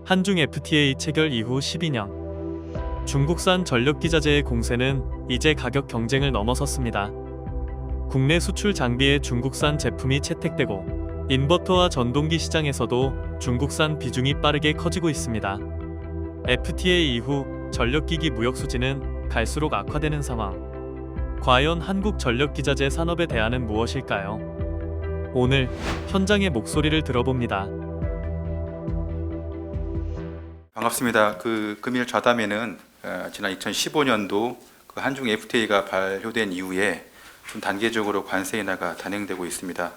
한중 FTA 체결 이후 12년. 중국산 전력기자재의 공세는 이제 가격 경쟁을 넘어섰습니다. 국내 수출 장비에 중국산 제품이 채택되고 인버터와 전동기 시장에서도 중국산 비중이 빠르게 커지고 있습니다. FTA 이후 전력기기 무역 수지는 갈수록 악화되는 상황. 과연 한국 전력기자재 산업의 대안은 무엇일까요? 오늘 현장의 목소리를 들어봅니다. 반갑습니다. 금일 좌담회는 지난 2015년도 한중 FTA가 발효된 이후에 좀 단계적으로 관세 인하가 단행되고 있습니다.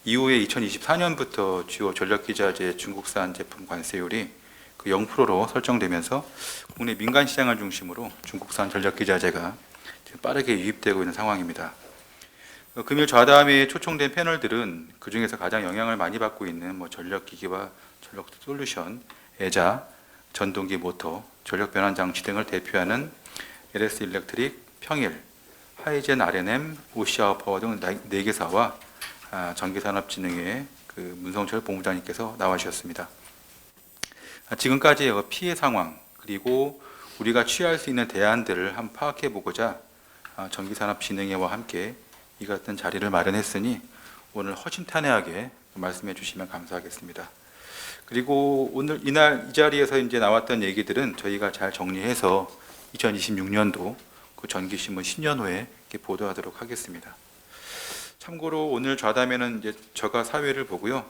이후에 2024년부터 주요 전력기자재 중국산 제품 관세율이 0%로 설정되면서 국내 민간 시장을 중심으로 중국산 전력기자재가 빠르게 유입되고 있는 상황입니다. 금일 좌담회에 초청된 패널들은 그 중에서 가장 영향을 많이 받고 있는 전력기기와 전력 솔루션, 애자, 전동기 모터, 전력 변환 장치 등을 대표하는 LS 일렉트릭, 평일, 하이젠 R&M, 오시아워 파워 등 4개사와 전기산업진흥회 문성철 본부장님께서 나와주셨습니다. 지금까지 피해 상황 그리고 우리가 취할 수 있는 대안들을 한번 파악해 보고자 전기산업진흥회와 함께 이 같은 자리를 마련했으니 오늘 허심탄회하게 말씀해 주시면 감사하겠습니다. 그리고 오늘 이 자리에서 이제 나왔던 얘기들은 저희가 잘 정리해서 2026년도 전기신문 10년 후에 보도하도록 하겠습니다. 참고로 오늘 좌담회는 이제 저가 사회를 보고요.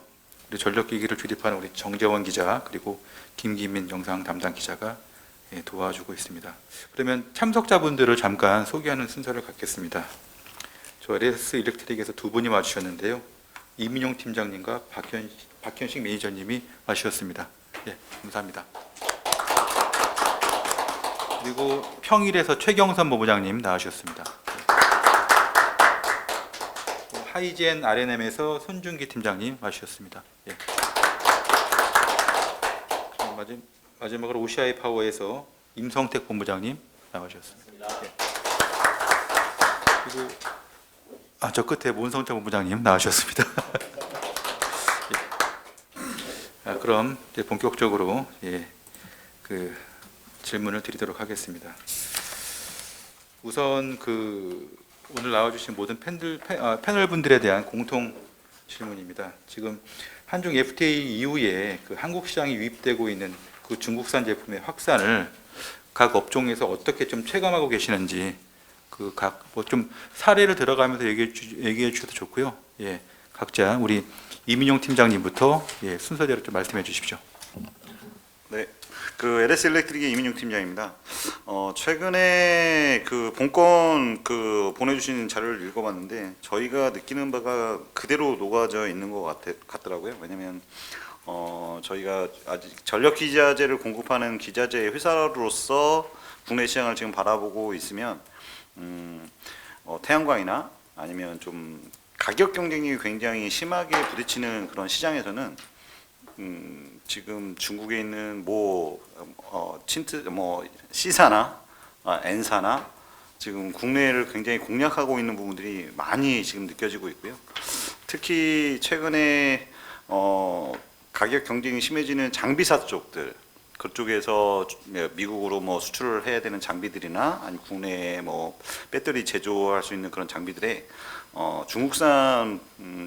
우리 전력기기를 주립하는 우리 정재원 기자 그리고 김기민 영상 담당 기자가 도와주고 있습니다. 그러면 참석자분들을 잠깐 소개하는 순서를 갖겠습니다. 저 LS 일렉트릭에서 두 분이 와주셨는데요. 이민용 팀장님과 박현식 매니저님이 와주셨습니다. 예, 감사합니다. 그리고 평일에서 최경선 본부장님 나와주셨습니다. 하이젠 R&M에서 손준기 팀장님 와주셨습니다. 예. 마지막으로 오시아이 파워에서 임성택 본부장님 나와주셨습니다. 예. 그리고 저 끝에 문성철 본부장님 나와주셨습니다. 예. 그럼 이제 본격적으로 질문을 드리도록 하겠습니다. 우선 오늘 나와주신 모든 패널 분들에 대한 공통 질문입니다. 지금 한중 FTA 이후에 한국 시장에 유입되고 있는 중국산 제품의 확산을 각 업종에서 어떻게 좀 체감하고 계시는지 좀 사례를 들어가면서 얘기해 주셔도 좋고요. 예, 각자 우리 이민용 팀장님부터 순서대로 좀 말씀해 주십시오. 네, LS 일렉트릭의 이민용 팀장입니다. 최근에 본건 보내주신 자료를 읽어봤는데 저희가 느끼는 바가 그대로 녹아져 있는 것 같더라고요. 왜냐하면 저희가 아직 전력기자재를 공급하는 기자재 회사로서 국내 시장을 지금 바라보고 있으면 태양광이나 아니면 좀 가격 경쟁이 굉장히 심하게 부딪히는 그런 시장에서는 지금 중국에 있는 C사나 N사나 지금 국내를 굉장히 공략하고 있는 부분들이 많이 지금 느껴지고 있고요. 특히 최근에 가격 경쟁이 심해지는 장비사 쪽들 그쪽에서 미국으로 수출을 해야 되는 장비들이나 아니 국내에 배터리 제조할 수 있는 그런 장비들에 중국산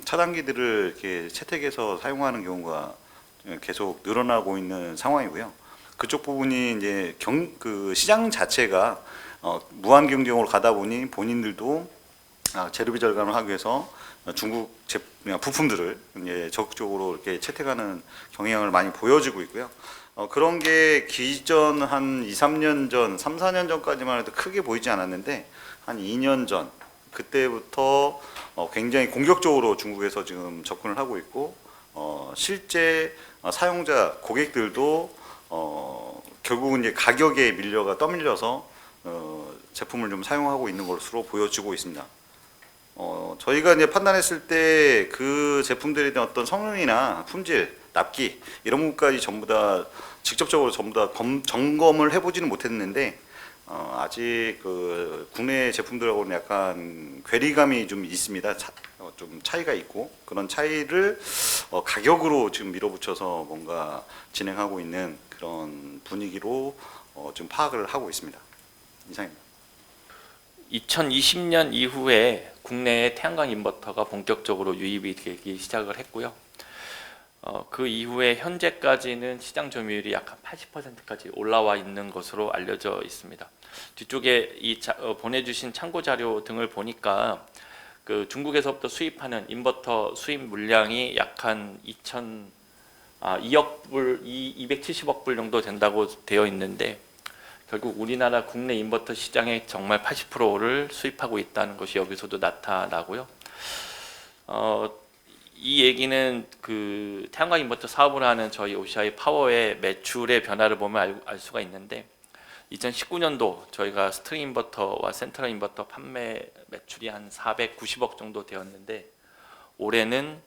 차단기들을 이렇게 채택해서 사용하는 경우가 계속 늘어나고 있는 상황이고요. 그쪽 부분이 이제 시장 자체가 무한 경쟁으로 가다 보니 본인들도 재료비 절감을 하기 위해서 중국 부품들을 적극적으로 이렇게 채택하는 경향을 많이 보여지고 있고요. 그런 게 기존 한 2, 3년 전, 3, 4년 전까지만 해도 크게 보이지 않았는데 한 2년 전 그때부터 굉장히 공격적으로 중국에서 지금 접근을 하고 있고 실제 사용자 고객들도 결국은 이제 가격에 떠밀려서 제품을 좀 사용하고 있는 것으로 보여지고 있습니다. 저희가 이제 판단했을 때 그 제품들에 대한 어떤 성능이나 품질, 납기 이런 부분까지 직접적으로 전부 다 점검을 해보지는 못했는데 아직 그 국내 제품들하고는 약간 괴리감이 좀 있습니다. 좀 차이가 있고 그런 차이를 가격으로 지금 밀어붙여서 뭔가 진행하고 있는 그런 분위기로 지금 파악을 하고 있습니다. 이상입니다. 2020년 이후에 국내에 태양광 인버터가 본격적으로 유입이 되기 시작을 했고요. 그 이후에 현재까지는 시장 점유율이 약 한 80%까지 올라와 있는 것으로 알려져 있습니다. 뒤쪽에 보내주신 참고 자료 등을 보니까 그 중국에서부터 수입하는 인버터 수입 물량이 약 한 2억 불, 270억 불 정도 된다고 되어 있는데 결국 우리나라 국내 인버터 시장의 정말 80%를 수입하고 있다는 것이 여기서도 나타나고요. 이 얘기는 그 태양광 인버터 사업을 하는 저희 OCI 파워의 매출의 변화를 보면 알 수가 있는데 2019년도 저희가 스트링 인버터와 센트럴 인버터 판매 매출이 한 490억 정도 되었는데 올해는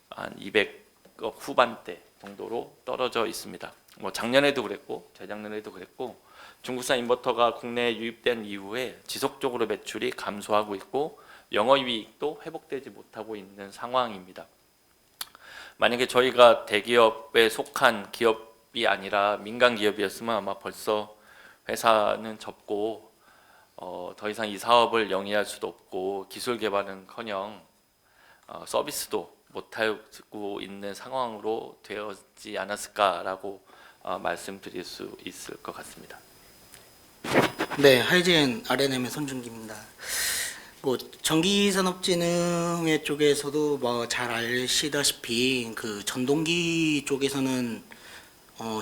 한 200억 후반대 정도로 떨어져 있습니다. 뭐 작년에도 그랬고 재작년에도 그랬고 중국산 인버터가 국내에 유입된 이후에 지속적으로 매출이 감소하고 있고 영업이익도 회복되지 못하고 있는 상황입니다. 만약에 저희가 대기업에 속한 기업이 아니라 민간 기업이었으면 아마 벌써 회사는 접고 더 이상 이 사업을 영위할 수도 없고 기술 개발은커녕 서비스도 못하고 있는 상황으로 되었지 않았을까라고 말씀드릴 수 있을 것 같습니다. 네, 하이젠 RNM의 손준기입니다. 뭐 전기산업진흥회 쪽에서도 뭐 잘 아시다시피 그 전동기 쪽에서는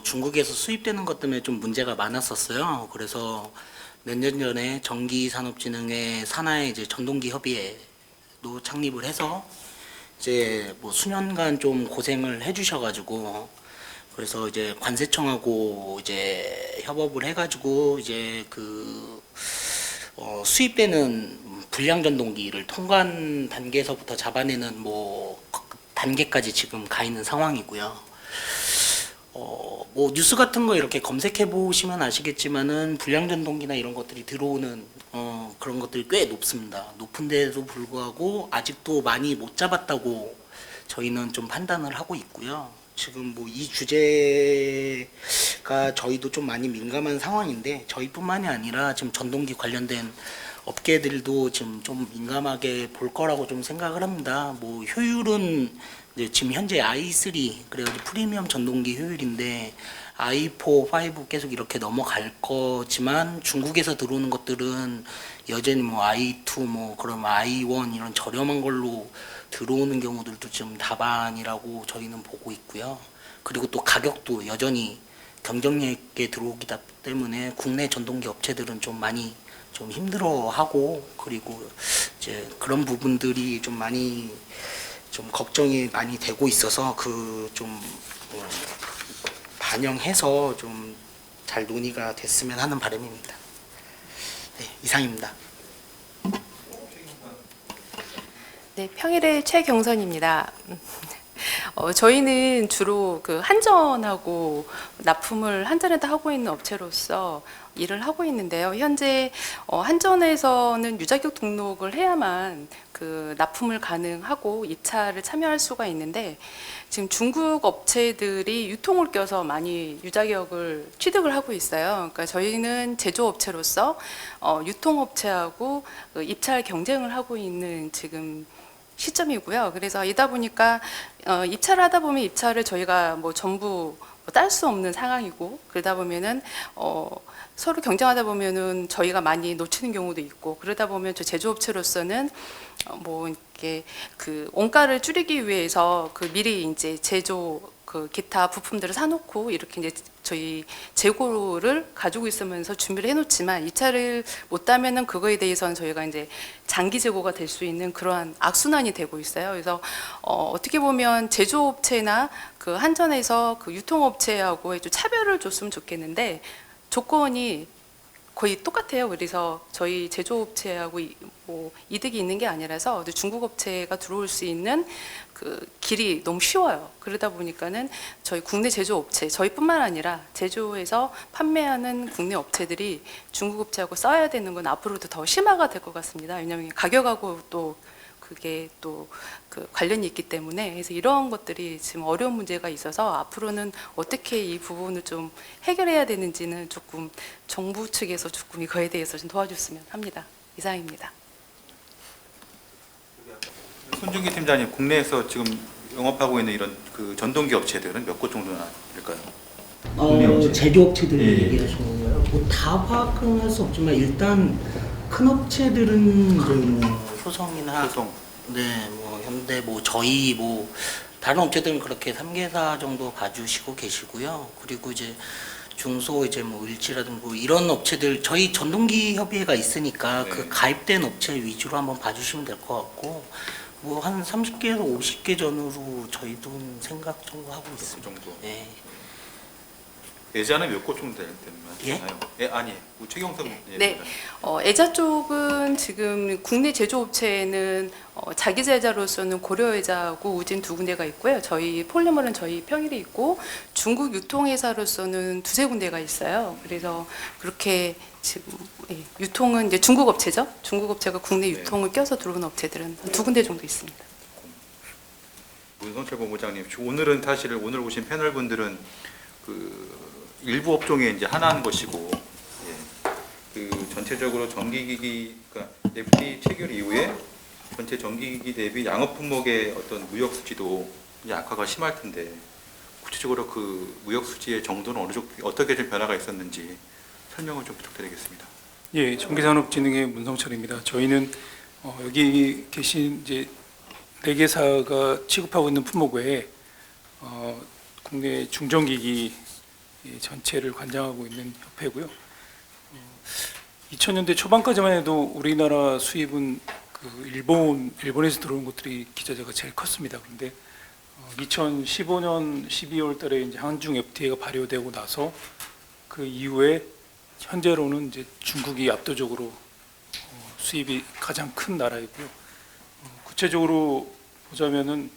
중국에서 수입되는 것 때문에 좀 문제가 많았었어요. 그래서 몇 년 전에 전기산업진흥회 산하의 이제 전동기 협의회도 창립을 해서 이제 뭐 수년간 좀 고생을 해주셔가지고 그래서 이제 관세청하고 이제 협업을 해가지고 이제 그 수입되는 불량 전동기를 통관 단계에서부터 잡아내는 뭐 단계까지 지금 가 있는 상황이고요. 뭐 뉴스 같은 거 이렇게 검색해 보시면 아시겠지만은 불량 전동기나 이런 것들이 들어오는 그런 것들이 꽤 높습니다. 높은데도 불구하고 아직도 많이 못 잡았다고 저희는 좀 판단을 하고 있고요. 지금 뭐 이 주제가 저희도 좀 많이 민감한 상황인데 저희뿐만이 아니라 지금 전동기 관련된 업계들도 지금 좀 민감하게 볼 거라고 좀 생각을 합니다. 뭐 효율은 이제 지금 현재 i3 그래가지고 프리미엄 전동기 효율인데 i4, 5 계속 이렇게 넘어갈 거지만 중국에서 들어오는 것들은 여전히 뭐 i2 뭐 그럼 i1 이런 저렴한 걸로 들어오는 경우들도 좀 다반이라고 저희는 보고 있고요. 그리고 또 가격도 여전히 경쟁력 있게 들어오기 때문에 국내 전동기 업체들은 좀 많이 좀 힘들어하고 그리고 이제 그런 부분들이 좀 많이 좀 걱정이 많이 되고 있어서 그 좀 반영해서 좀 잘 논의가 됐으면 하는 바람입니다. 네, 이상입니다. 네, 평일의 최경선입니다. 저희는 주로 그 한전하고 납품을 한전에다 하고 있는 업체로서 일을 하고 있는데요. 현재 한전에서는 유자격 등록을 해야만 그 납품을 가능하고 입찰을 참여할 수가 있는데 지금 중국 업체들이 유통을 껴서 많이 유자격을 취득을 하고 있어요. 그러니까 저희는 제조업체로서 유통업체하고 그 입찰 경쟁을 하고 있는 지금 시점이고요. 그래서 이다 보니까 입찰을 하다 보면 입찰을 저희가 뭐 전부 딸 수 없는 상황이고 그러다 보면은 서로 경쟁하다 보면은 저희가 많이 놓치는 경우도 있고 그러다 보면 저 제조업체로서는 뭐 이렇게 그 원가를 줄이기 위해서 그 미리 이제 제조 그 기타 부품들을 사놓고 이렇게 이제 저희 재고를 가지고 있으면서 준비를 해놓지만 입찰을 못하면은 그거에 대해서는 저희가 이제 장기 재고가 될 수 있는 그러한 악순환이 되고 있어요. 그래서 어떻게 보면 제조업체나 그 한전에서 그 유통업체하고 좀 차별을 줬으면 좋겠는데 조건이 거의 똑같아요. 그래서 저희 제조업체하고 뭐 이득이 있는 게 아니라서 중국 업체가 들어올 수 있는 그 길이 너무 쉬워요. 그러다 보니까는 저희 국내 제조업체, 저희뿐만 아니라 제조해서 판매하는 국내 업체들이 중국 업체하고 써야 되는 건 앞으로도 더 심화가 될 것 같습니다. 왜냐하면 가격하고 또 그게 또 그 관련이 있기 때문에, 그래서 이러한 것들이 지금 어려운 문제가 있어서 앞으로는 어떻게 이 부분을 좀 해결해야 되는지는 조금 정부 측에서 조금 이거에 대해서 좀 도와줬으면 합니다. 이상입니다. 손준기 팀장님, 국내에서 지금 영업하고 있는 이런 그 전동기 업체들은 몇 곳 정도나 될까요? 국내 업체. 제조업체들 예. 얘기하시는 거예요. 뭐 다 파악은 할 수 없지만 일단 큰 업체들은 이제 뭐 효성이나 효성. 네, 뭐 현대, 뭐 저희, 뭐 다른 업체들은 그렇게 3개사 정도 봐주시고 계시고요. 그리고 이제 중소 이제 뭐 일치라든가 뭐 이런 업체들 저희 전동기 협의회가 있으니까 네. 그 가입된 업체 위주로 한번 봐주시면 될 것 같고 뭐 한 30개에서 50개 전후로 저희도 생각 정도 하고 그 있습니다. 정도. 네. 예자는 몇 곳 정도 되나요? 예? 예, 아니, 최경석. 예, 네. 애자 쪽은 지금 국내 제조업체에는 자기 제자로서는 고려애자하고 우진 두 군데가 있고요. 저희 폴리머는 저희 평일에 있고 중국 유통회사로서는 두세 군데가 있어요. 그래서 그렇게 지금 유통은 이제 중국 업체죠. 중국 업체가 국내 유통을 껴서 들어오는 업체들은 두 군데 정도 있습니다. 문성철 본부장님, 오늘은 사실 오늘 오신 패널 분들은 그 일부 업종에 이제 하나인 것이고, 예, 그 전체적으로 전기기기, 그러니까 FTA 체결 이후에 전체 전기기기 대비 양업 품목의 어떤 무역 수지도 이제 악화가 심할 텐데, 구체적으로 그 무역 수지의 정도는 어느 정도 어떻게 좀 변화가 있었는지 설명을 좀 부탁드리겠습니다. 예, 전기산업진흥의 문성철입니다. 저희는 여기 계신 이제 4개사가 취급하고 있는 품목 외에 국내 중전기기 전체를 관장하고 있는 협회고요. 2000년대 초반까지만 해도 우리나라 수입은 그 일본에서 들어온 것들이 기저자가 제일 컸습니다. 그런데 2015년 12월 달에 이제 한중 FTA가 발효되고 나서 그 이후에 현재로는 이제 중국이 압도적으로 수입이 가장 큰 나라이고요. 구체적으로 보자면은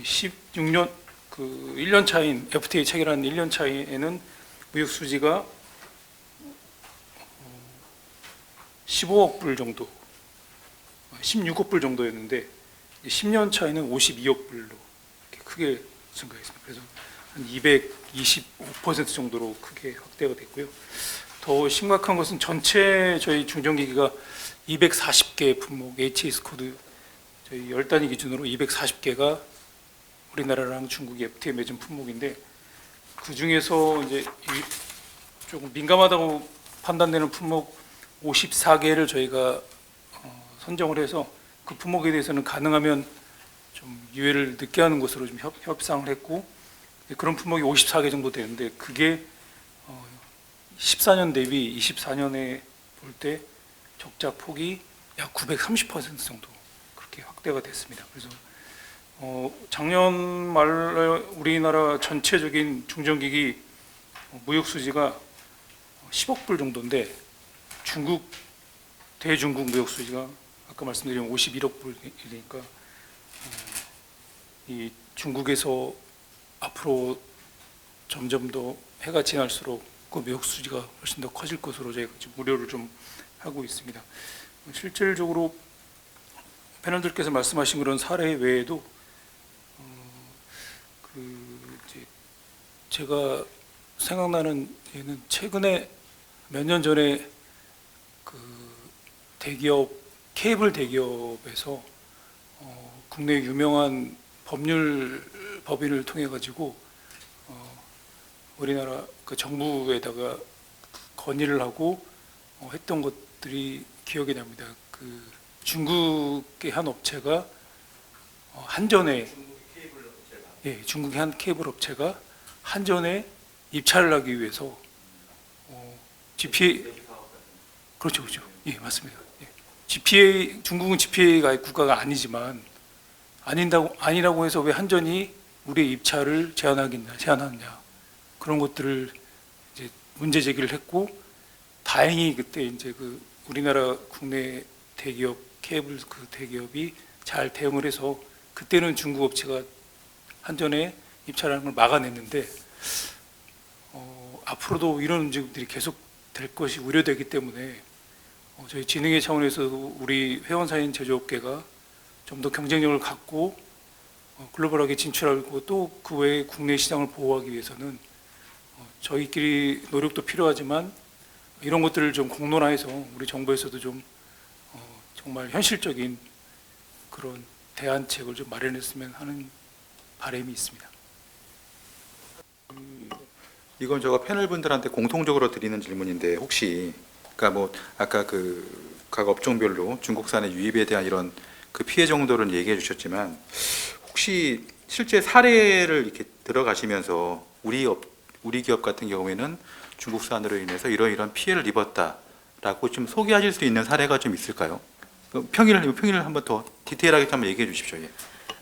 16년 그 1년 차인 FTA 체결한 1년 차에는 무역 수지가 15억 불 정도, 16억 불 정도였는데 10년 차에는 52억 불로 이렇게 크게 증가했습니다. 그래서 한 225% 정도로 크게 확대가 됐고요. 더 심각한 것은 전체 저희 중전기기가 240개 품목 HS 코드 저희 10단위 기준으로 240개가 우리나라랑 중국이 FTA 맺은 품목인데 그 중에서 이제 조금 민감하다고 판단되는 품목 54개를 저희가 선정을 해서 그 품목에 대해서는 가능하면 좀 유예를 늦게 하는 것으로 좀 협상을 했고 그런 품목이 54개 정도 되는데 그게 14년 대비 24년에 볼 때 적자 폭이 약 930% 정도 그렇게 확대가 됐습니다. 그래서 작년 말에 우리나라 전체적인 중전기기 무역 수지가 10억 불 정도인데 대중국 무역 수지가 아까 말씀드린 51억 불이니까 이 중국에서 앞으로 점점 더 해가 지날수록 그 무역 수지가 훨씬 더 커질 것으로 저희가 지금 우려를 좀 하고 있습니다. 실질적으로 패널들께서 말씀하신 그런 사례 외에도 이제 제가 생각나는 예는 최근에 몇 년 전에 그 대기업 케이블 대기업에서 국내 유명한 법인을 통해 가지고 우리나라 그 정부에다가 건의를 하고 했던 것들이 기억이 납니다. 그 중국의 한 업체가 한전에 중국의 한 케이블 업체가 한전에 입찰을 하기 위해서 GPA 그렇죠. 예, 맞습니다. 예. GPA 중국은 GPA 가입 국가가 아니지만 아니라고 해서 왜 한전이 우리의 입찰을 제한하느냐 그런 것들을 이제 문제 제기를 했고 다행히 그때 이제 그 우리나라 국내 대기업 케이블 그 대기업이 잘 대응을 해서 그때는 중국 업체가 한전에 입찰하는 걸 막아냈는데 앞으로도 이런 움직임들이 계속 될 것이 우려되기 때문에 저희 진흥회 차원에서 우리 회원사인 제조업계가 좀 더 경쟁력을 갖고 글로벌하게 진출하고 또 그 외에 국내 시장을 보호하기 위해서는 저희끼리 노력도 필요하지만 이런 것들을 좀 공론화해서 우리 정부에서도 좀 정말 현실적인 그런 대안책을 좀 마련했으면 하는 바람이 있습니다. 이건 제가 패널 분들한테 공통적으로 드리는 질문인데 혹시 그러니까 뭐 아까 그 각 업종별로 중국산의 유입에 대한 이런 그 피해 정도를 얘기해 주셨지만 혹시 실제 사례를 이렇게 들어가시면서 우리 기업 같은 경우에는 중국산으로 인해서 이런 피해를 입었다라고 좀 소개하실 수 있는 사례가 좀 있을까요? 평일을 한번 더 디테일하게 한번 얘기해 주십시오. 예.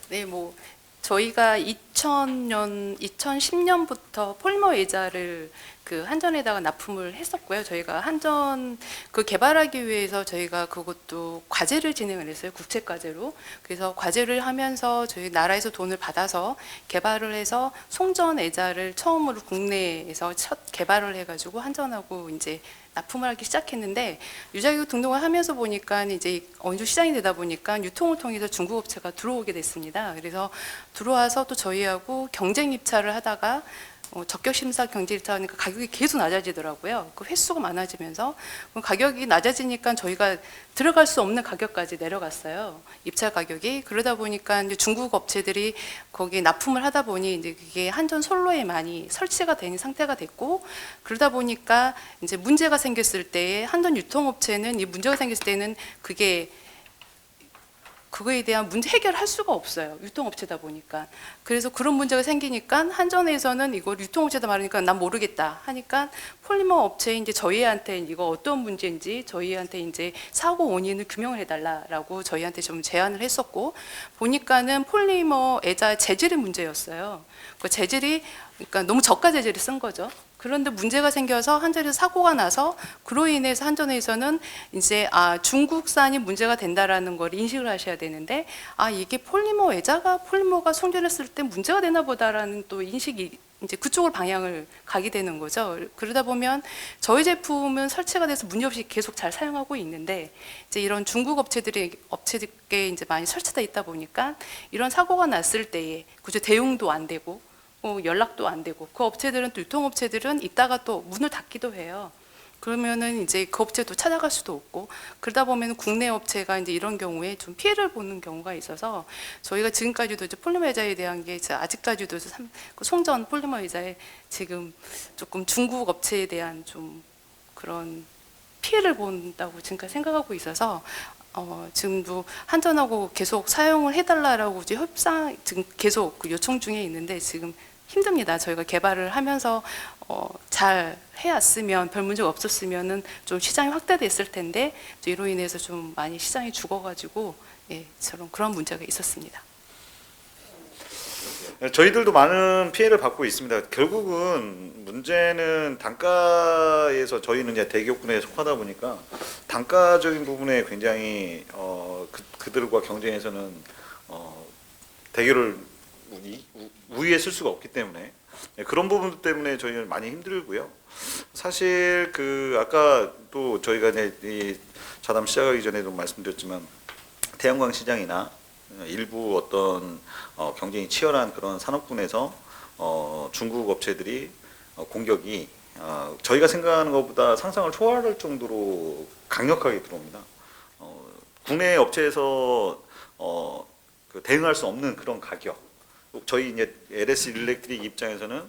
네, 뭐 저희가 2010년부터 폴리머 의자를 그 한전에다가 납품을 했었고요. 저희가 한전 그 개발하기 위해서 저희가 그것도 과제를 진행을 했어요. 국책 과제로. 그래서 과제를 하면서 저희 나라에서 돈을 받아서 개발을 해서 송전 의자를 처음으로 국내에서 첫 개발을 해가지고 한전하고 이제 납품을 하기 시작했는데 유자기구 등록을 하면서 보니까 이제 어느 정도 시장이 되다 보니까 유통을 통해서 중국 업체가 들어오게 됐습니다. 그래서 들어와서 또 저희하고 경쟁 입찰을 하다가 적격 심사 경쟁 입찰 하니까 가격이 계속 낮아지더라고요. 그 횟수가 많아지면서 가격이 낮아지니까 저희가 들어갈 수 없는 가격까지 내려갔어요. 입찰 가격이. 그러다 보니까 이제 중국 업체들이 거기 납품을 하다 보니 이제 그게 한전 솔로에 많이 설치가 된 상태가 됐고 그러다 보니까 이제 문제가 생겼을 때에 한전 유통업체는 이 문제가 생겼을 때는 그거에 대한 문제 해결할 수가 없어요. 유통업체다 보니까. 그래서 그런 문제가 생기니까 한전에서는 이거 유통업체다 말하니까 난 모르겠다 하니까 폴리머 업체인 이제 저희한테 이거 어떤 문제인지 저희한테 이제 사고 원인을 규명을 해달라라고 저희한테 좀 제안을 했었고 보니까는 폴리머 애자 재질의 문제였어요. 그 재질이 그러니까 너무 저가 재질을 쓴 거죠. 그런데 문제가 생겨서 한전에서 사고가 나서 그로 인해서 한전에서는 이제 중국산이 문제가 된다라는 걸 인식을 하셔야 되는데 이게 폴리머가 송전했을 때 문제가 되나 보다라는 또 인식이 이제 그쪽으로 방향을 가게 되는 거죠. 그러다 보면 저희 제품은 설치가 돼서 문제없이 계속 잘 사용하고 있는데 이제 이런 중국 업체들에 이제 많이 설치돼 있다 보니까 이런 사고가 났을 때에 그저 대응도 안 되고 연락도 안 되고 그 업체들은 또 유통업체들은 이따가 또 문을 닫기도 해요. 그러면은 이제 그 업체도 찾아갈 수도 없고 그러다 보면 국내 업체가 이제 이런 경우에 좀 피해를 보는 경우가 있어서 저희가 지금까지도 이제 폴리머 의자에 대한 게 아직까지도 송전 폴리머 의자에 지금 조금 중국 업체에 대한 좀 그런 피해를 본다고 지금까지 생각하고 있어서 지금도 한전하고 계속 사용을 해달라라고 이제 협상 지금 계속 요청 중에 있는데 지금 힘듭니다. 저희가 개발을 하면서 잘 해왔으면 별 문제가 없었으면은 좀 시장이 확대됐을 텐데 이로 인해서 좀 많이 시장이 죽어가지고 그런 문제가 있었습니다. 저희들도 많은 피해를 받고 있습니다. 결국은 문제는 단가에서 저희는 이제 대기업군에 속하다 보니까 단가적인 부분에 굉장히 그들과 경쟁에서는 대결을 우위에 쓸 수가 없기 때문에 그런 부분 때문에 저희는 많이 힘들고요. 사실 아까 또 저희가 이제 이 자담 시작하기 전에도 말씀드렸지만 태양광 시장이나 일부 어떤 경쟁이 치열한 그런 산업군에서 중국 업체들이 공격이 저희가 생각하는 것보다 상상을 초월할 정도로 강력하게 들어옵니다. 국내 업체에서 대응할 수 없는 그런 가격. 저희 이제 LS 일렉트릭 입장에서는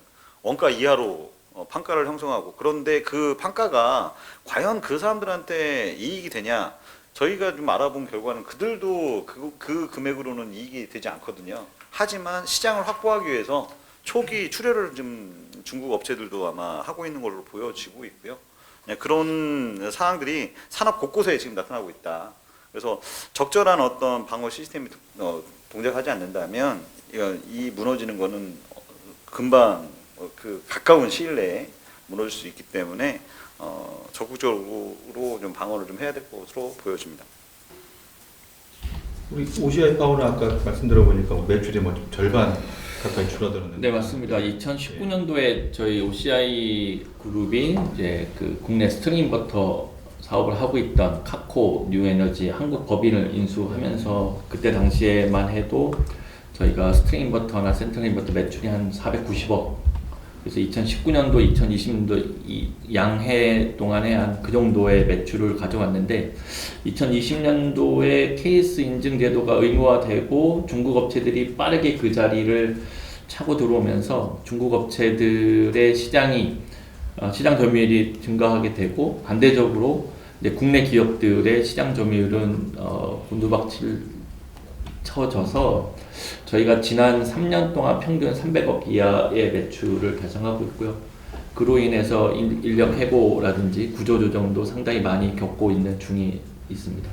원가 이하로 판가를 형성하고 그런데 그 판가가 과연 그 사람들한테 이익이 되냐? 저희가 좀 알아본 결과는 그들도 그 금액으로는 이익이 되지 않거든요. 하지만 시장을 확보하기 위해서 초기 출혈을 좀 중국 업체들도 아마 하고 있는 걸로 보여지고 있고요. 그런 상황들이 산업 곳곳에 지금 나타나고 있다. 그래서 적절한 어떤 방어 시스템이 동작하지 않는다면 이 무너지는 거는 금방 가까운 시일 내에 무너질 수 있기 때문에 적극적으로 좀 방어를 좀 해야 될 것으로 보여집니다. 우리 OCI 파워는 아까 말씀 들어보니까 매출이 뭐 절반 가까이 줄어들었는데. 네, 맞습니다. 2019년도에 저희 OCI 그룹이 이제 그 국내 스트링 인버터 사업을 하고 있던 카코 뉴에너지 한국 법인을 인수하면서 그때 당시에만 해도 저희가 스트링 인버터나 센트럴 인버터 매출이 한 490억. 그래서 2019년도, 2020년도 이 양해 동안에 한 그 정도의 매출을 가져왔는데 2020년도에 KS 인증 제도가 의무화되고 중국 업체들이 빠르게 그 자리를 차고 들어오면서 중국 업체들의 시장 점유율이 증가하게 되고 반대적으로 이제 국내 기업들의 시장 점유율은 곤두박질 쳐져서 저희가 지난 3년 동안 평균 300억 이하의 매출을 달성하고 있고요. 그로 인해서 인력 해고라든지 구조조정도 상당히 많이 겪고 있는 중이 있습니다.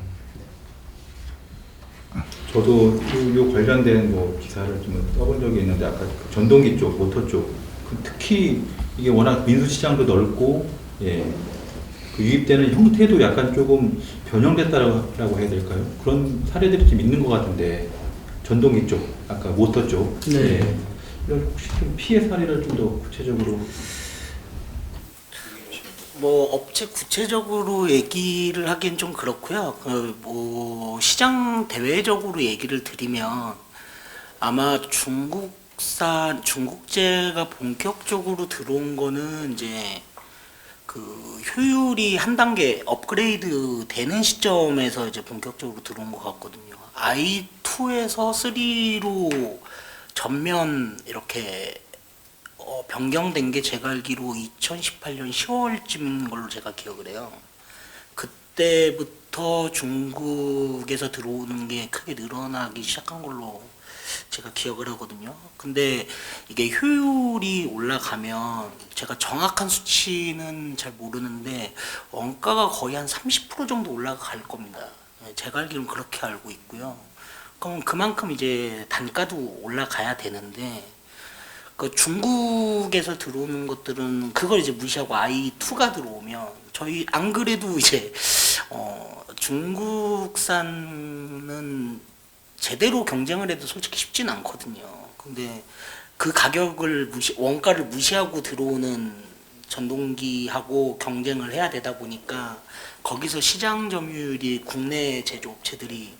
저도 요 관련된 뭐 기사를 좀 써본 적이 있는데 아까 그 전동기 쪽, 모터 쪽, 특히 이게 워낙 민수 시장도 넓고, 예, 그 유입되는 형태도 약간 조금 변형됐다라고 해야 될까요? 그런 사례들이 좀 있는 것 같은데 전동기 쪽, 아까 모터 쪽, 네. 예, 이런 혹시 좀 피해 사례를 좀 더 구체적으로. 뭐 업체 구체적으로 얘기를 하기엔 좀 그렇고요. 뭐 시장 대외적으로 얘기를 드리면 아마 중국제가 본격적으로 들어온 거는 이제 그 효율이 한 단계 업그레이드 되는 시점에서 이제 본격적으로 들어온 것 같거든요. i2에서 3로 전면 이렇게 변경된 게 제가 알기로 2018년 10월쯤인 걸로 제가 기억을 해요. 그때부터 중국에서 들어오는 게 크게 늘어나기 시작한 걸로 제가 기억을 하거든요. 근데 이게 효율이 올라가면 제가 정확한 수치는 잘 모르는데 원가가 거의 한 30% 정도 올라갈 겁니다. 제가 알기로는 그렇게 알고 있고요. 그럼 그만큼 이제 단가도 올라가야 되는데 그 중국에서 들어오는 것들은 그걸 이제 무시하고 i2가 들어오면 저희 안 그래도 이제 중국산은 제대로 경쟁을 해도 솔직히 쉽진 않거든요. 근데 그 가격을 원가를 무시하고 들어오는 전동기하고 경쟁을 해야 되다 보니까 거기서 시장 점유율이 국내 제조업체들이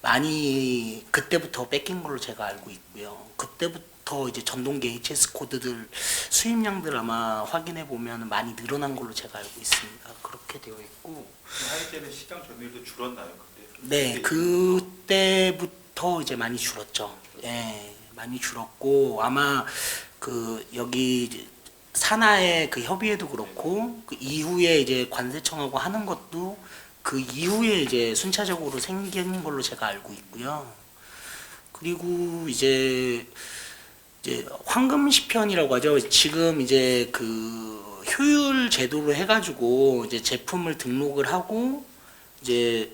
많이 그때부터 뺏긴 걸로 제가 알고 있고요. 그때부터 이제 전동기 HS 코드들 수입량들 아마 확인해 보면 많이 늘어난 걸로 제가 알고 있습니다. 그렇게 되어 있고. 하이제는 시장 점유율도 줄었나요? 그때? 네, 그때부터 이제 많이 줄었죠. 예, 많이 줄었고 아마 그 여기 산하의 그 협의회도 그렇고 그 이후에 이제 관세청하고 하는 것도 그 이후에 이제 순차적으로 생긴 걸로 제가 알고 있고요. 그리고 이제 황금 시편이라고 하죠. 지금 이제 그 효율 제도로 해가지고 이제 제품을 등록을 하고 이제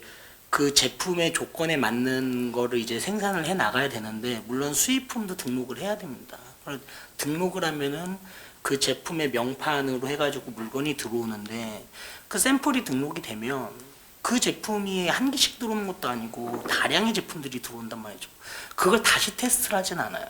그 제품의 조건에 맞는 거를 이제 생산을 해 나가야 되는데 물론 수입품도 등록을 해야 됩니다. 등록을 하면은 그 제품의 명판으로 해가지고 물건이 들어오는데 그 샘플이 등록이 되면 그 제품이 한 개씩 들어오는 것도 아니고 다량의 제품들이 들어온단 말이죠. 그걸 다시 테스트를 하진 않아요.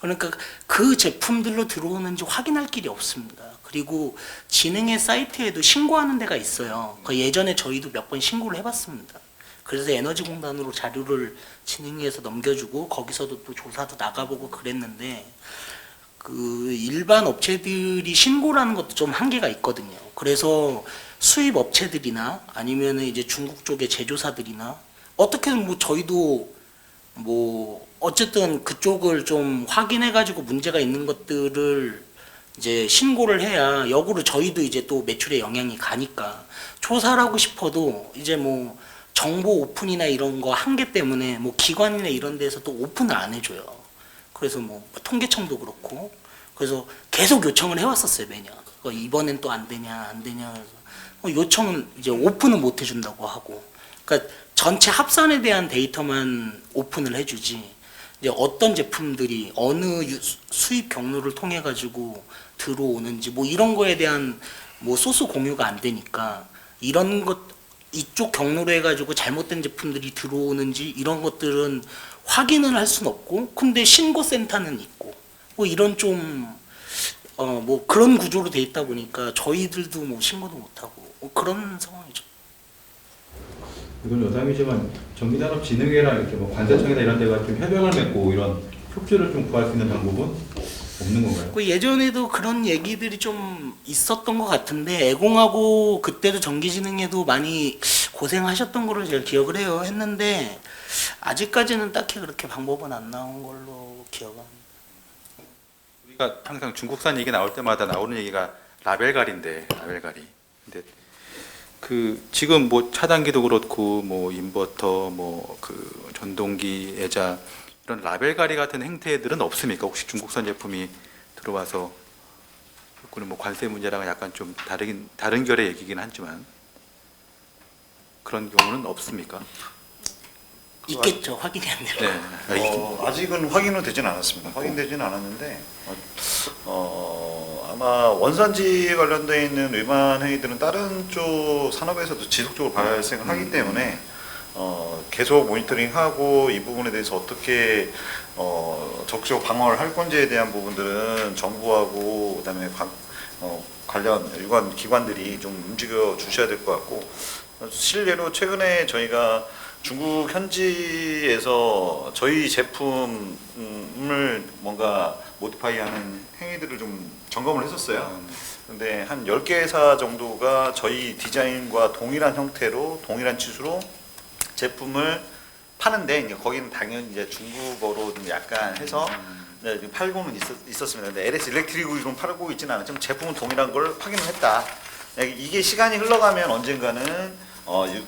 그러니까 그 제품들로 들어오는지 확인할 길이 없습니다. 그리고 진흥의 사이트에도 신고하는 데가 있어요. 그 예전에 저희도 몇 번 신고를 해봤습니다. 그래서 에너지공단으로 자료를 진흥에서 넘겨주고 거기서도 또 조사도 나가보고 그랬는데 그 일반 업체들이 신고라는 것도 좀 한계가 있거든요. 그래서 수입 업체들이나 아니면 이제 중국 쪽의 제조사들이나 어떻게든 뭐 저희도 뭐 어쨌든 그쪽을 좀 확인해 가지고 문제가 있는 것들을 이제 신고를 해야 역으로 저희도 이제 또 매출에 영향이 가니까 조사를 하고 싶어도 이제 뭐 정보 오픈이나 이런 거 한계 때문에 뭐 기관이나 이런 데서 또 오픈을 안 해줘요. 그래서 뭐 통계청도 그렇고 그래서 계속 요청을 해왔었어요 매년. 이번엔 또 안 되냐 그래서 요청은 이제 오픈은 못 해준다고 하고 그러니까 전체 합산에 대한 데이터만 오픈을 해주지 이제 어떤 제품들이 어느 수입 경로를 통해 가지고 들어오는지 뭐 이런 거에 대한 뭐 소스 공유가 안 되니까 이런 것 이쪽 경로로 해가지고 잘못된 제품들이 들어오는지 이런 것들은 확인을 할 수는 없고, 근데 신고 센터는 있고 뭐 이런 좀 뭐 그런 구조로 돼 있다 보니까 저희들도 뭐 신고도 못 하고 그런 상황이죠. 이건 여담이지만 전기산업진흥회랑 이렇게 뭐 관세청이나 이런 데가 좀 협약을 맺고 이런 협조를 좀 구할 수 있는 방법은 없는 건가요? 그 예전에도 그런 얘기들이 좀 있었던 것 같은데 애공하고 그때도 전기진흥회도 많이 고생하셨던 거를 제가 기억을 해요. 했는데 아직까지는 딱히 그렇게 방법은 안 나온 걸로 기억합니다. 우리가 항상 중국산 얘기 나올 때마다 나오는 얘기가 라벨갈인데, 라벨갈이. 근데 그 지금 뭐 차단기도 그렇고 뭐 인버터 뭐 그 전동기 애자 이런 라벨갈이 같은 행태들은 없습니까? 혹시 중국산 제품이 들어와서 그는 뭐 관세 문제랑은 약간 좀 다른 결의 얘기긴 하지만 그런 경우는 없습니까? 있겠죠. 확인이 안 돼요. 네. 아직은 확인은 되진 않았습니다. 확인되진 않았는데 아마 원산지 관련돼 있는 위반 행위들은 다른 쪽 산업에서도 지속적으로 발생하기 때문에 계속 모니터링하고 이 부분에 대해서 어떻게 적극적으로 방어를 할 건지에 대한 부분들은 정부하고 그다음에 관련 유관 기관들이 좀 움직여 주셔야 될 것 같고, 실례로 최근에 저희가 중국 현지에서 저희 제품을 뭔가 모디파이하는 행위들을 좀 점검을 했었어요. 근데 한 10개사 정도가 저희 디자인과 동일한 형태로 동일한 치수로 제품을 파는데, 이제 거기는 당연히 이제 중국어로 좀 약간 해서 팔고는 있었습니다. 근데 LS 일렉트릭으로 팔고 있지는 않았지만 제품은 동일한 걸 확인을 했다. 이게 시간이 흘러가면 언젠가는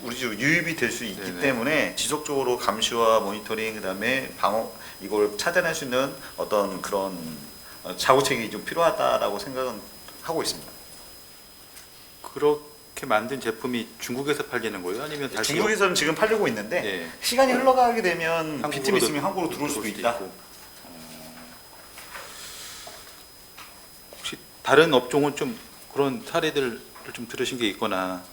우리 집 유입이 될 수 있기 네네. 때문에 지속적으로 감시와 모니터링, 그다음에 방어, 이걸 차단할 수 있는 어떤 그런 자구책이 좀 필요하다라고 생각은 하고 있습니다. 그렇게 만든 제품이 중국에서 팔리는 거예요? 아니면 다시 중국에서는 지금 팔리고 있는데 네. 시간이 흘러가게 되면 한국으로도 빈틈이 있으면 한국으로 들어올 수도 있다. 있고. 혹시 다른 업종은 좀 그런 사례들을 좀 들으신 게 있거나?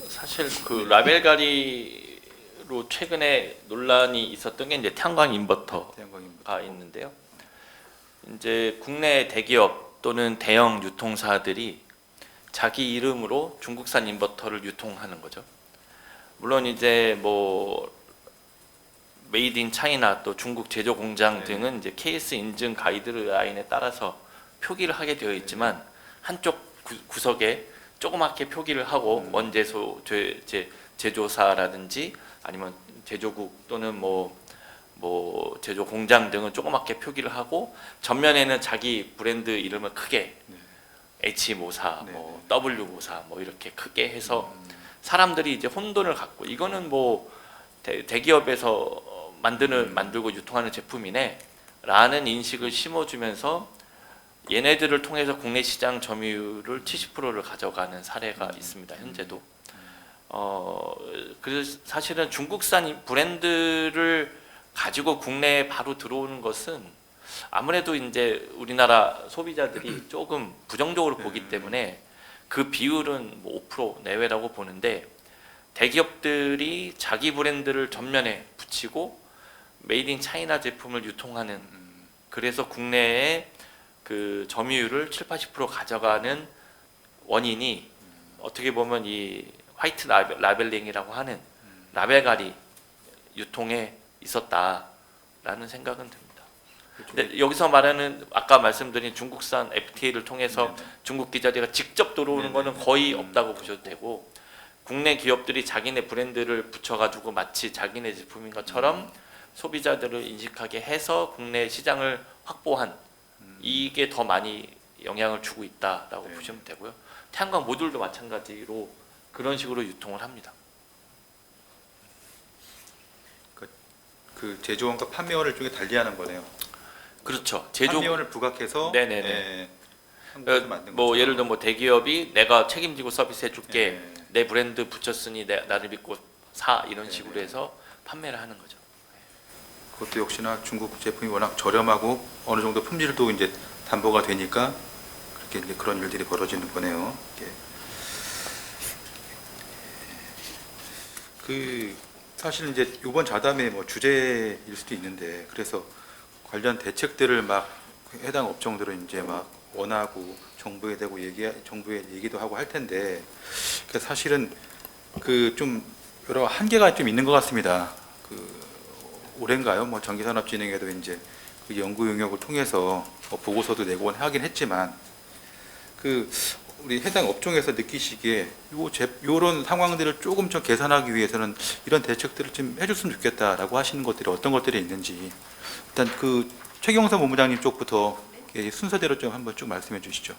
사실 그 라벨가리로 최근에 논란이 있었던 게 이제 태양광 인버터가 태양광입니다. 있는데요. 이제 국내 대기업 또는 대형 유통사들이 자기 이름으로 중국산 인버터를 유통하는 거죠. 물론 이제 뭐 메이드 인 차이나 또 중국 제조 공장 등은 이제 KS 인증 가이드라인에 따라서 표기를 하게 되어 있지만 한쪽 구석에 조그맣게 표기를 하고 원제소 제조사라든지 아니면 제조국 또는 뭐 제조 공장 등은 조그맣게 표기를 하고 전면에는 자기 브랜드 이름을 크게 H 모사, 뭐 W 모사 뭐 이렇게 크게 해서 사람들이 이제 혼돈을 갖고 이거는 뭐 대기업에서 만들고 유통하는 제품이네라는 인식을 심어주면서 얘네들을 통해서 국내 시장 점유율을 70%를 가져가는 사례가 있습니다. 현재도. 그래서 사실은 중국산 브랜드를 가지고 국내에 바로 들어오는 것은 아무래도 이제 우리나라 소비자들이 조금 부정적으로 보기 때문에 그 비율은 뭐 5% 내외라고 보는데, 대기업들이 자기 브랜드를 전면에 붙이고 메이드 인 차이나 제품을 유통하는, 그래서 국내에 그 점유율을 7-80% 가져가는 원인이 어떻게 보면 이 화이트 라벨링이라고 하는 라벨가리 유통에 있었다라는 생각은 듭니다. 근데 여기서 말하는 아까 말씀드린 중국산 FTA를 통해서 중국 기자재가 직접 들어오는 거는 거의 없다고 보셔도 되고, 국내 기업들이 자기네 브랜드를 붙여가지고 마치 자기네 제품인 것처럼 소비자들을 인식하게 해서 국내 시장을 확보한, 이게 더 많이 영향을 주고 있다라고 보시면 되고요. 태양광 모듈도 마찬가지로 그런 식으로 유통을 합니다. 그 제조원과 판매원을 중에 달리하는 거네요. 그렇죠. 판매원을 부각해서 네네네. 한국에서 만든 뭐 거죠. 예를 들어 뭐 대기업이 내가 책임지고 서비스해줄게, 네. 내 브랜드 붙였으니 나를 믿고 사, 이런 식으로 해서 판매를 하는 거죠. 그것도 역시나 중국 제품이 워낙 저렴하고 어느 정도 품질도 이제 담보가 되니까 이렇게 이제 그런 일들이 벌어지는 거네요. 이게. 그 사실 이제 이번 자담의 뭐 주제일 수도 있는데 그래서 관련 대책들을 막 해당 업종들은 이제 막 원하고 정부에 대고 정부에 얘기도 하고 할 텐데 그 사실은 그 좀 여러 한계가 좀 있는 것 같습니다. 그 올해인가요? 뭐 전기산업진흥에도 이제 그 연구 용역을 통해서 보고서도 내고 하긴 했지만 그 우리 해당 업종에서 느끼시기에 요런 상황들을 조금 좀 개선하기 위해서는 이런 대책들을 좀 해줬으면 좋겠다라고 하시는 것들이 어떤 것들이 있는지 일단 그 최경선 본부장님 쪽부터 순서대로 좀 한번 쭉 말씀해 주시죠.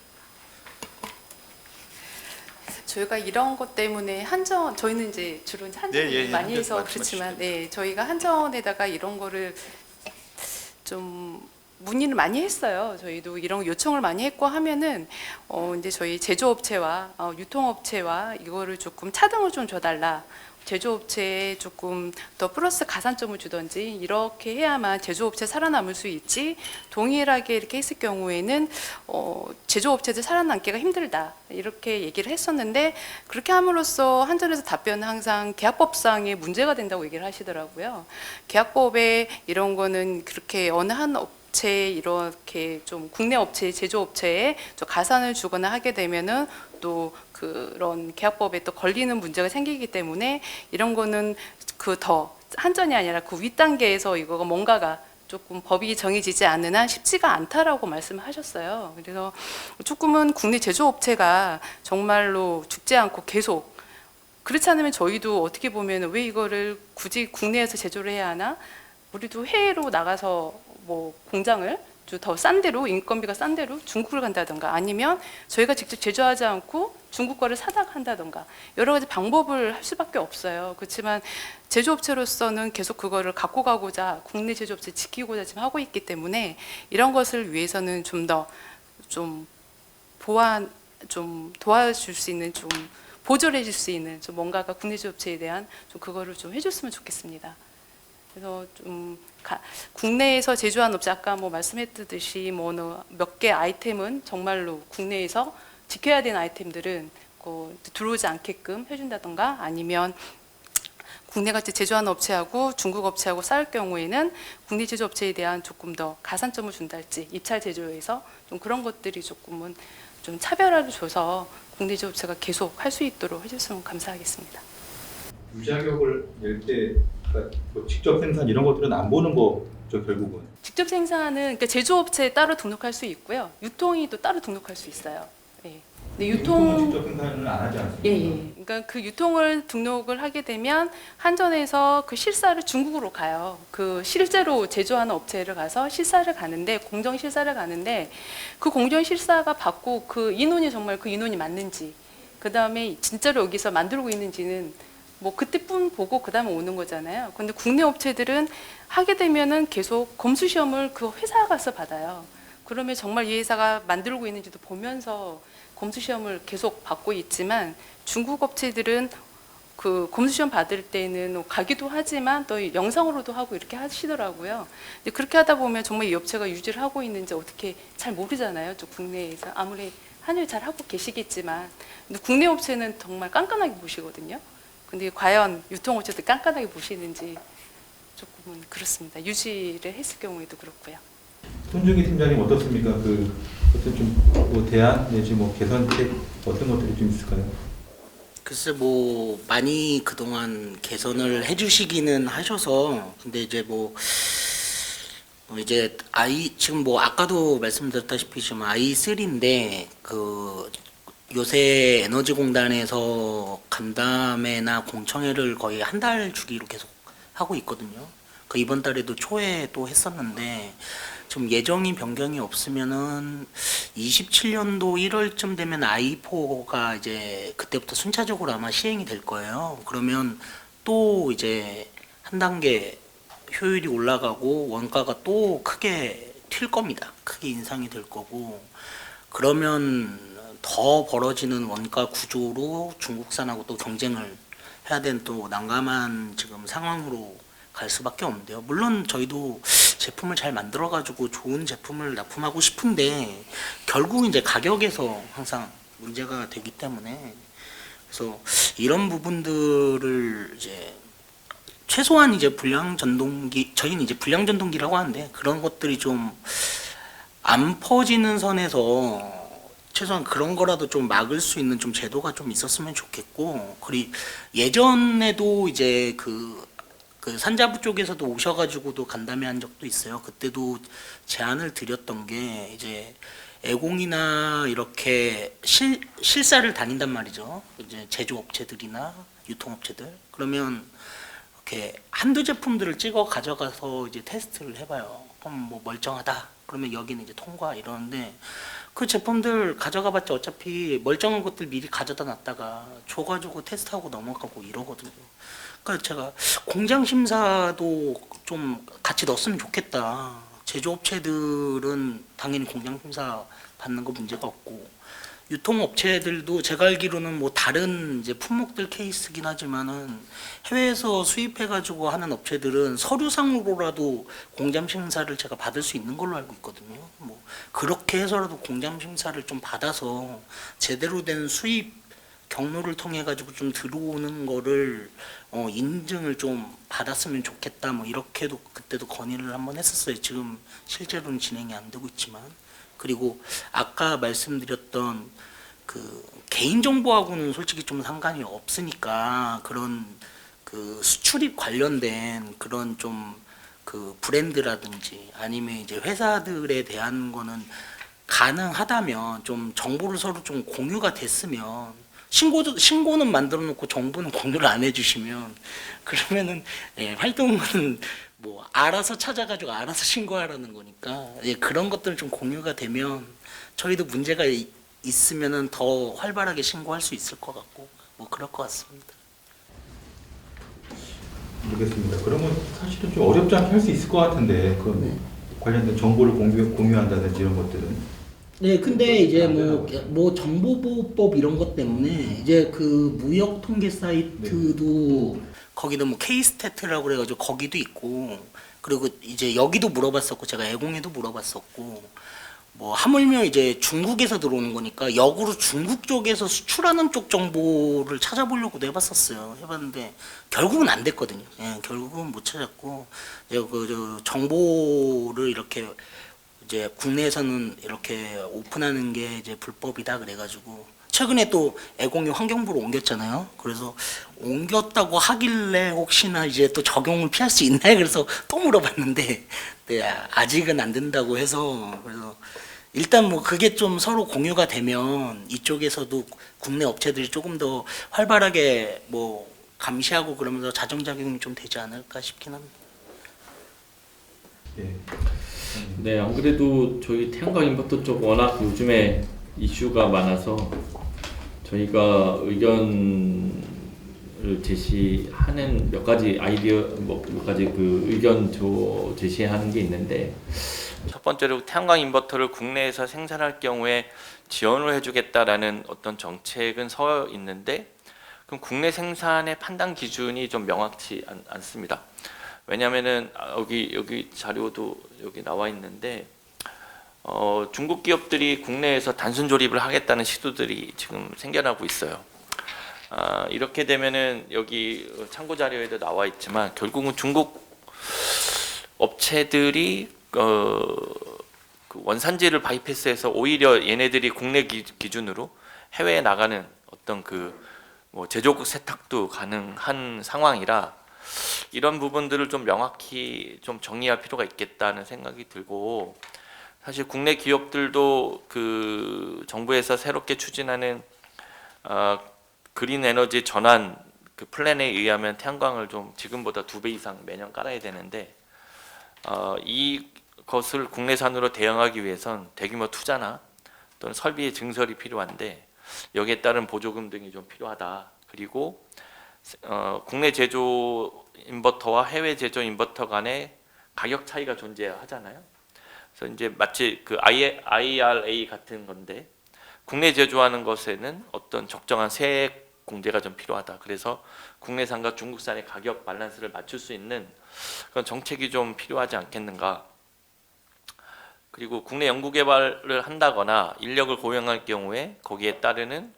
저희가 이런 것 때문에 한전 저희는 이제 주로 한전 예, 많이 한전 해서 말씀해 그렇지만 주시죠. 네, 저희가 한전에다가 이런 거를 좀 문의를 많이 했어요. 저희도 이런 요청을 많이 했고 하면은 이제 저희 제조업체와 유통업체와 이거를 조금 차등을 좀 줘달라. 제조업체에 조금 더 플러스 가산점을 주던지 이렇게 해야만 제조업체 살아남을 수 있지 동일하게 이렇게 했을 경우에는 제조업체들 살아남기가 힘들다 이렇게 얘기를 했었는데 그렇게 함으로써 한전에서 답변은 항상 계약법상의 문제가 된다고 얘기를 하시더라고요. 계약법에 이런 거는 그렇게 어느 한 업체 이렇게 좀 국내 업체 제조업체에 좀 가산을 주거나 하게 되면은 또 그런 계약법에 또 걸리는 문제가 생기기 때문에 이런 거는 그 더 한전이 아니라 그 윗단계에서 이거가 뭔가가 조금 법이 정해지지 않는 한 쉽지가 않다라고 말씀을 하셨어요. 그래서 조금은 국내 제조업체가 정말로 죽지 않고 계속 그렇지 않으면 저희도 어떻게 보면 왜 이거를 굳이 국내에서 제조를 해야 하나? 우리도 해외로 나가서 뭐 공장을 더 싼 데로 인건비가 싼 데로 중국을 간다던가 아니면 저희가 직접 제조하지 않고 중국 거를 사다 한다던가 여러 가지 방법을 할 수밖에 없어요. 그렇지만 제조업체로서는 계속 그거를 갖고 가고자 국내 제조업체 지키고자 지금 하고 있기 때문에 이런 것을 위해서는 좀 더 좀 좀 도와줄 수 있는 좀 보조를 해줄 수 있는 좀 뭔가가 국내 제조업체에 대한 좀 그거를 좀 해줬으면 좋겠습니다. 그래서 좀 국내에서 제조한 업체 아까 뭐 말씀했듯이 뭐 몇 개 아이템은 정말로 국내에서 지켜야 되는 아이템들은 들어오지 않게끔 해준다던가 아니면 국내 같이 제조하는 업체하고 중국 업체하고 싸울 경우에는 국내 제조업체에 대한 조금 더 가산점을 준달지 입찰 제조에서 좀 그런 것들이 조금은 좀 차별화를 줘서 국내 제조업체가 계속 할 수 있도록 해줬으면 감사하겠습니다. 유자격을 낼 때 그러니까 뭐 직접 생산 이런 것들은 안 보는 거죠 결국은. 직접 생산은 그러니까 제조업체에 따로 등록할 수 있고요. 유통이 또 따로 등록할 수 있어요. 예. 근데 유통은 직접 생산을 안 하지 않습니까? 예. 그러니까 그 유통을 등록을 하게 되면 한전에서 그 실사를 중국으로 가요. 그 실제로 제조하는 업체를 가서 실사를 가는데 공정 실사를 가는데 그 공정 실사가 받고 그 인원이 정말 그 인원이 맞는지 그 다음에 진짜로 여기서 만들고 있는지는 뭐 그때뿐 보고 그 다음에 오는 거잖아요. 근데 국내 업체들은 하게 되면은 계속 검수 시험을 그 회사에 가서 받아요. 그러면 정말 이 회사가 만들고 있는지도 보면서 검수 시험을 계속 받고 있지만 중국 업체들은 그 검수 시험 받을 때는 가기도 하지만 또 영상으로도 하고 이렇게 하시더라고요. 근데 그렇게 하다 보면 정말 이 업체가 유지를 하고 있는지 어떻게 잘 모르잖아요. 또 국내에서 아무리 한일 잘 하고 계시겠지만 근데 국내 업체는 정말 깐깐하게 보시거든요. 근데 과연 유통업체들 깐깐하게 보시는지 조금은 그렇습니다. 유지를 했을 경우에도 그렇고요. 손준기 팀장님 어떻습니까? 그 어떤 좀뭐 대안 내지 뭐 개선책 어떤 것들이 좀 있을까요? 글쎄 뭐 많이 그동안 개선을 해주시기는 하셔서 근데 이제 뭐 이제 지금 뭐 아까도 말씀드렸다시피 지금 I3인데 그 요새 에너지공단에서 간담회나 공청회를 거의 한 달 주기로 계속 하고 있거든요. 그 이번 달에도 초에 또 했었는데 좀 예정이 변경이 없으면은 27년도 1월쯤 되면 I4가 이제 그때부터 순차적으로 아마 시행이 될 거예요. 그러면 또 이제 한 단계 효율이 올라가고 원가가 또 크게 튈 겁니다. 크게 인상이 될 거고 그러면 더 벌어지는 원가 구조로 중국산하고 또 경쟁을 해야 되는 또 난감한 지금 상황으로 갈 수밖에 없는데요. 물론 저희도 제품을 잘 만들어가지고 좋은 제품을 납품하고 싶은데 결국 이제 가격에서 항상 문제가 되기 때문에 그래서 이런 부분들을 이제 최소한 이제 불량 전동기 저희는 이제 불량 전동기라고 하는데 그런 것들이 좀 안 퍼지는 선에서 최소한 그런 거라도 좀 막을 수 있는 좀 제도가 좀 있었으면 좋겠고 그리고 예전에도 이제 그 산자부 쪽에서도 오셔가지고도 간담회 한 적도 있어요. 그때도 제안을 드렸던 게 이제 애공이나 이렇게 실사를 다닌단 말이죠. 이제 제조업체들이나 유통업체들 그러면 이렇게 한두 제품들을 찍어 가져가서 이제 테스트를 해봐요. 그럼 뭐 멀쩡하다. 그러면 여기는 이제 통과 이러는데 그 제품들 가져가봤자 어차피 멀쩡한 것들 미리 가져다 놨다가 줘가지고 테스트하고 넘어가고 이러거든요. 그러니까 제가 공장 심사도 좀 같이 넣었으면 좋겠다. 제조업체들은 당연히 공장 심사 받는 거 문제가 없고 유통업체들도 제가 알기로는 뭐 다른 이제 품목들 케이스긴 하지만은 해외에서 수입해가지고 하는 업체들은 서류상으로라도 공장 심사를 제가 받을 수 있는 걸로 알고 있거든요. 뭐 그렇게 해서라도 공장 심사를 좀 받아서 제대로 된 수입 경로를 통해 가지고 좀 들어오는 거를 인증을 좀 받았으면 좋겠다. 뭐 이렇게도 그때도 건의를 한번 했었어요. 지금 실제로는 진행이 안 되고 있지만. 그리고 아까 말씀드렸던 그 개인정보하고는 솔직히 좀 상관이 없으니까 그런 그 수출입 관련된 그런 좀 그 브랜드라든지 아니면 이제 회사들에 대한 거는 가능하다면 좀 정보를 서로 좀 공유가 됐으면 신고는 만들어 놓고 정보는 공유를 안 해주시면 그러면은 활동은 뭐 알아서 찾아가지고 알아서 신고하라는 거니까 그런 것들 좀 공유가 되면 저희도 문제가 있으면은 더 활발하게 신고할 수 있을 것 같고 뭐 그럴 것 같습니다. 모르겠습니다. 그러면 사실은 좀 어렵지 않게 할 수 있을 것 같은데 그 관련된 정보를 공유한다든지 이런 것들은. 네, 근데 이제 뭐 정보보호법 이런 것 때문에 이제 그 무역 통계 사이트도 거기도 뭐 케이스테트라고 그래가지고 거기도 있고 그리고 이제 여기도 물어봤었고 제가 애공에도 물어봤었고 뭐 하물며 이제 중국에서 들어오는 거니까 역으로 중국 쪽에서 수출하는 쪽 정보를 찾아보려고도 해봤는데 결국은 안 됐거든요. 결국은 못 찾았고 그 정보를 이렇게 이제 국내에서는 이렇게 오픈하는 게 이제 불법이다 그래가지고 최근에 또 애공이 환경부로 옮겼잖아요. 그래서 옮겼다고 하길래 혹시나 이제 또 적용을 피할 수 있나요? 그래서 또 물어봤는데 아직은 안 된다고 해서 그래서 일단 뭐 그게 좀 서로 공유가 되면 이쪽에서도 국내 업체들이 조금 더 활발하게 뭐 감시하고 그러면서 자정작용이 좀 되지 않을까 싶긴 합니다. 예. 네, 안 그래도 저희 태양광 인버터 쪽 워낙 요즘에 이슈가 많아서 저희가 의견을 제시하는 몇 가지 아이디어, 몇 가지 그 의견 제시하는 게 있는데 첫 번째로 태양광 인버터를 국내에서 생산할 경우에 지원을 해주겠다라는 어떤 정책은 서 있는데 그럼 국내 생산의 판단 기준이 좀 명확치 않습니다. 왜냐하면은 여기 자료도 여기 나와 있는데 중국 기업들이 국내에서 단순 조립을 하겠다는 시도들이 지금 생겨나고 있어요. 이렇게 되면은 여기 참고 자료에도 나와 있지만 결국은 중국 업체들이 그 원산지를 바이패스해서 오히려 얘네들이 국내 기준으로 해외에 나가는 어떤 뭐 제조국 세탁도 가능한 상황이라 이런 부분들을 좀 명확히 좀 정리할 필요가 있겠다는 생각이 들고 사실 국내 기업들도 그 정부에서 새롭게 추진하는 그린 에너지 전환 그 플랜에 의하면 태양광을 좀 지금보다 2배 이상 매년 깔아야 되는데 이것을 국내산으로 대응하기 위해선 대규모 투자나 또는 설비의 증설이 필요한데 여기에 따른 보조금 등이 좀 필요하다. 그리고 국내 제조 인버터와 해외 제조 인버터 간의 가격 차이가 존재하잖아요. 그래서 이제 마치 그 IRA 같은 건데 국내 제조하는 것에는 어떤 적정한 세액 공제가 좀 필요하다. 그래서 국내산과 중국산의 가격 밸런스를 맞출 수 있는 그런 정책이 좀 필요하지 않겠는가. 그리고 국내 연구 개발을 한다거나 인력을 고용할 경우에 거기에 따르는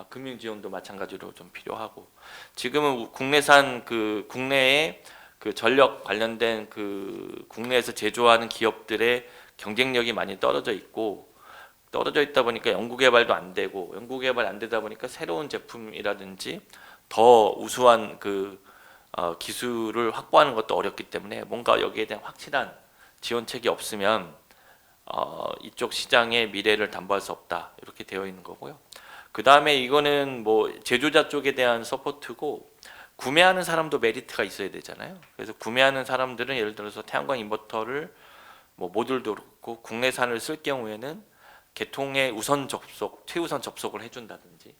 금융 지원도 마찬가지로 좀 필요하고, 지금은 국내산 그 국내에 그 전력 관련된 그 국내에서 제조하는 기업들의 경쟁력이 많이 떨어져 있다 보니까 연구 개발도 안 되고, 연구 개발 안 되다 보니까 새로운 제품이라든지 더 우수한 그 기술을 확보하는 것도 어렵기 때문에 뭔가 여기에 대한 확실한 지원책이 없으면 이쪽 시장의 미래를 담보할 수 없다, 이렇게 되어 있는 거고요. 그 다음에 이거는 뭐 제조자 쪽에 대한 서포트고, 구매하는 사람도 메리트가 있어야 되잖아요. 그래서 구매하는 사람들은 예를 들어서 태양광 인버터를 뭐 모듈도 그렇고 국내산을 쓸 경우에는 개통의 우선 접속, 최우선 접속을 해준다든지,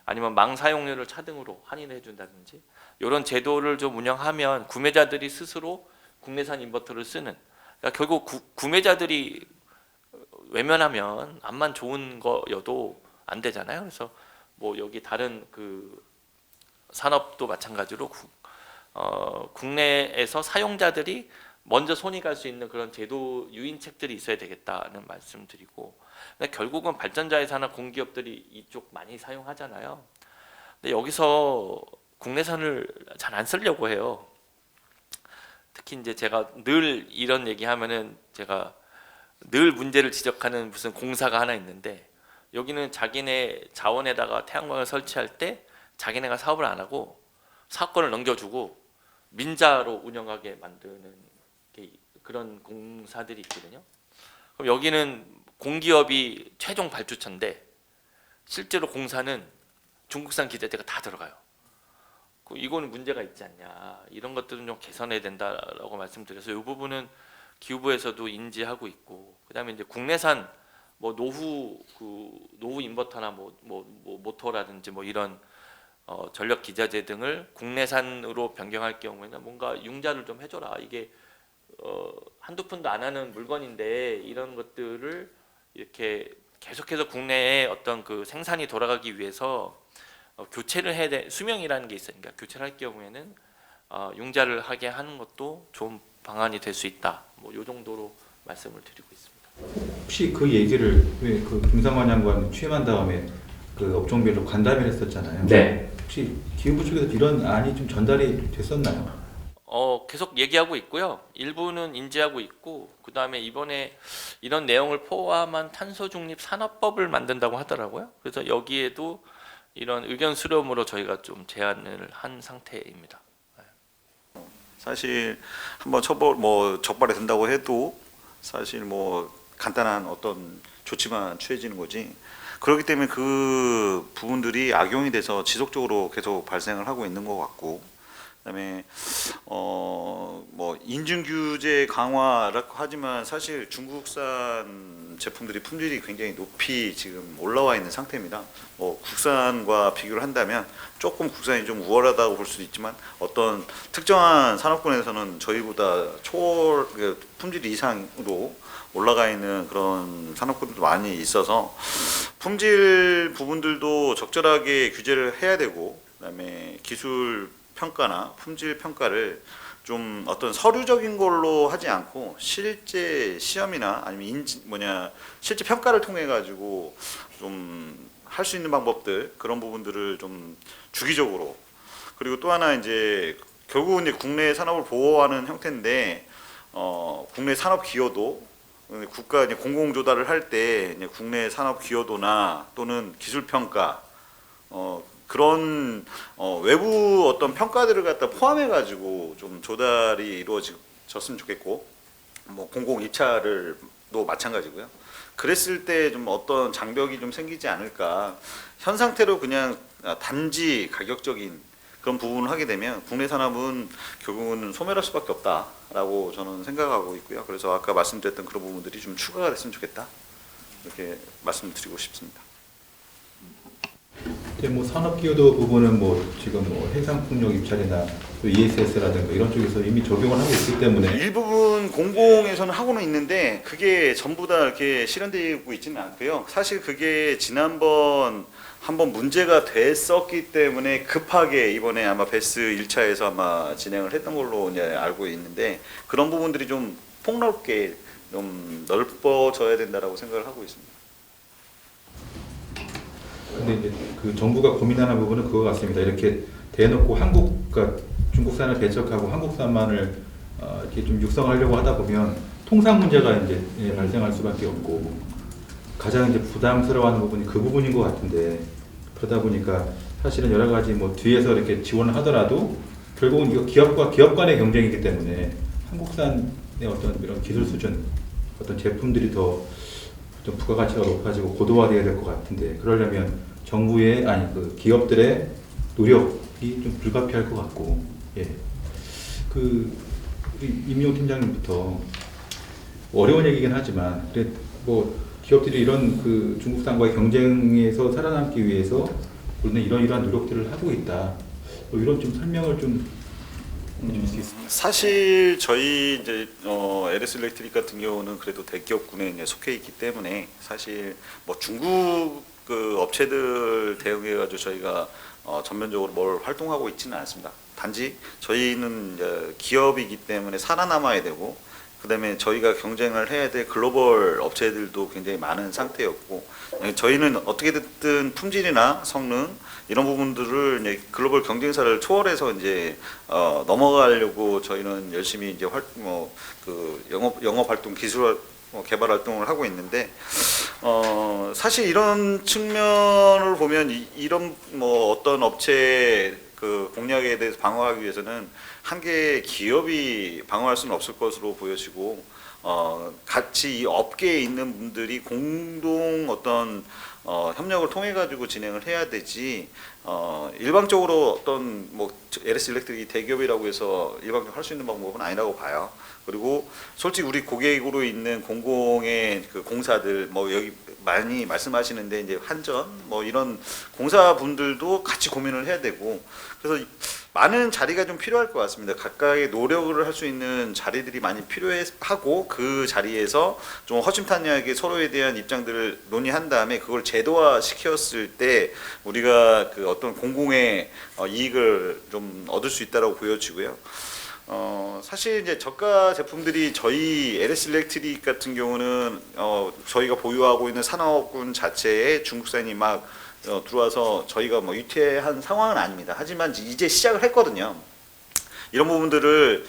아니면 망 사용료를 차등으로 할인해 준다든지, 이런 제도를 좀 운영하면 구매자들이 스스로 국내산 인버터를 쓰는, 그러니까 결국 구매자들이 외면하면 암만 좋은 거여도 안 되잖아요. 그래서 뭐 여기 다른 그 산업도 마찬가지로 국내에서 사용자들이 먼저 손이 갈 수 있는 그런 제도 유인책들이 있어야 되겠다는 말씀드리고, 근데 결국은 발전자회 산업 공기업들이 이쪽 많이 사용하잖아요. 근데 여기서 국내산을 잘 안 쓰려고 해요. 특히 이제 제가 늘 이런 얘기하면은 제가 늘 문제를 지적하는 무슨 공사가 하나 있는데, 여기는 자기네 자원에다가 태양광을 설치할 때 자기네가 사업을 안 하고 사업권을 넘겨주고 민자로 운영하게 만드는 그런 공사들이 있거든요. 그럼 여기는 공기업이 최종 발주처인데 실제로 공사는 중국산 기대대가 다 들어가요. 이거는 문제가 있지 않냐, 이런 것들은 좀 개선해야 된다라고 말씀드려서 이 부분은 기후부에서도 인지하고 있고, 그다음에 이제 국내산 뭐 노후 인버터나 모터라든지 뭐 이런 전력 기자재 등을 국내산으로 변경할 경우에는 뭔가 융자를 좀 해줘라. 이게 한두 푼도 안 하는 물건인데 이런 것들을 이렇게 계속해서 국내에 어떤 그 생산이 돌아가기 위해서 교체를 해야 돼. 수명이라는 게 있으니까 그러니까 교체를 할 경우에는 융자를 하게 하는 것도 좋은 방안이 될 수 있다. 뭐 이 정도로 말씀을 드리고 있습니다. 혹시 그 얘기를 왜 그 김상환 장관 취임한 다음에 그 업종별로 간담회를 했었잖아요. 네. 혹시 기후부 쪽에서 이런 안이 좀 전달이 됐었나요? 계속 얘기하고 있고요. 일부는 인지하고 있고, 그 다음에 이번에 이런 내용을 포함한 탄소 중립 산업법을 만든다고 하더라고요. 그래서 여기에도 이런 의견 수렴으로 저희가 좀 제안을 한 상태입니다. 사실 한번 적발이 된다고 해도 사실 뭐 간단한 어떤 조치만 취해지는 거지. 그렇기 때문에 그 부분들이 악용이 돼서 지속적으로 계속 발생을 하고 있는 것 같고, 그다음에 뭐 인증 규제 강화라고 하지만 사실 중국산 제품들이 품질이 굉장히 높이 지금 올라와 있는 상태입니다. 뭐 국산과 비교를 한다면 조금 국산이 좀 우월하다고 볼 수도 있지만 어떤 특정한 산업군에서는 저희보다 품질 이상으로 올라가 있는 그런 산업군도 많이 있어서 품질 부분들도 적절하게 규제를 해야 되고, 그다음에 기술 평가나 품질 평가를 좀 어떤 서류적인 걸로 하지 않고 실제 시험이나 아니면 실제 평가를 통해 가지고 좀 할 수 있는 방법들, 그런 부분들을 좀 주기적으로, 그리고 또 하나 이제 결국은 이제 국내 산업을 보호하는 형태인데 국내 산업 기여도, 국가 이제 공공 조달을 할 때 국내 산업 기여도나 또는 기술 평가 그런 외부 어떤 평가들을 갖다 포함해 가지고 좀 조달이 이루어졌으면 좋겠고, 뭐 공공 입찰을도 마찬가지고요. 그랬을 때 좀 어떤 장벽이 좀 생기지 않을까. 현 상태로 그냥 단지 가격적인 그런 부분을 하게 되면 국내 산업은 결국은 소멸할 수밖에 없다라고 저는 생각하고 있고요. 그래서 아까 말씀드렸던 그런 부분들이 좀 추가가 됐으면 좋겠다, 이렇게 말씀드리고 싶습니다. 이제 뭐 산업기여도 부분은 뭐 지금 뭐 해상풍력 입찰이나 또 ESS라든가 이런 쪽에서 이미 적용을 하고 있기 때문에 일부분 공공에서는 하고는 있는데 그게 전부 다 이렇게 실현되고 있지는 않고요. 사실 그게 지난번 한번 문제가 됐었기 때문에 급하게 이번에 아마 베스 1차에서 아마 진행을 했던 걸로 이제 알고 있는데, 그런 부분들이 좀 폭넓게 좀 넓어져야 된다라고 생각을 하고 있습니다. 근데 이제 그 정부가 고민하는 부분은 그거 같습니다. 이렇게 대놓고 그러니까 중국산을 배척하고 한국산만을 이렇게 좀 육성하려고 하다 보면 통상 문제가 이제 발생할 수밖에 없고 가장 이제 부담스러워하는 부분이 그 부분인 것 같은데 그러다 보니까 사실은 여러 가지 뭐 뒤에서 이렇게 지원을 하더라도 결국은 이거 기업과 기업 간의 경쟁이기 때문에 한국산의 어떤 이런 기술 수준, 어떤 제품들이 더 좀 부가가치가 높아지고 고도화돼야 될 것 같은데 그러려면 정부의 그 기업들의 노력이 좀 불가피할 것 같고 예. 그 우리 임용 팀장님부터 어려운 얘기긴 하지만 그래 뭐 기업들이 이런 그 중국산과의 경쟁에서 살아남기 위해서 우리는 이러이러한 노력들을 하고 있다. 뭐 이런 좀 설명을 좀 해줄 수 있습니다. 사실 저희 이제 LS 일렉트릭 같은 경우는 그래도 대기업군에 이제 속해 있기 때문에 사실 뭐 중국 그 업체들 대응해 가지고 저희가 전면적으로 뭘 활동하고 있지는 않습니다. 단지 저희는 이제 기업이기 때문에 살아남아야 되고 그다음에 저희가 경쟁을 해야 될 글로벌 업체들도 굉장히 많은 상태였고 저희는 어떻게 됐든 품질이나 성능 이런 부분들을 이제 글로벌 경쟁사를 초월해서 이제 넘어가려고 저희는 열심히 이제 그 영업 활동 기술 개발 활동을 하고 있는데 사실 이런 측면을 보면 이런 뭐 어떤 업체 그 공략에 대해서 방어하기 위해서는 한 개의 기업이 방어할 수는 없을 것으로 보여지고 같이 이 업계에 있는 분들이 공동 어떤 협력을 통해 가지고 진행을 해야 되지 일방적으로 어떤 뭐 LS 일렉트릭이 대기업이라고 해서 일방적으로 할 수 있는 방법은 아니라고 봐요. 그리고 솔직히 우리 고객으로 있는 공공의 그 공사들 뭐 여기 많이 말씀하시는데 이제 한전 뭐 이런 공사분들도 같이 고민을 해야 되고 그래서 많은 자리가 좀 필요할 것 같습니다. 각각의 노력을 할 수 있는 자리들이 많이 필요하고 그 자리에서 좀 허심탄회하게 서로에 대한 입장들을 논의한 다음에 그걸 제도화 시켰을 때 우리가 그 어떤 공공의 이익을 좀 얻을 수 있다라고 보여지고요. 사실 이제 저가 제품들이 저희 LS 일렉트릭 같은 경우는 저희가 보유하고 있는 산업군 자체에 중국산이 막 들어와서 저희가 뭐 유퇴한 상황은 아닙니다. 하지만 이제 시작을 했거든요. 이런 부분들을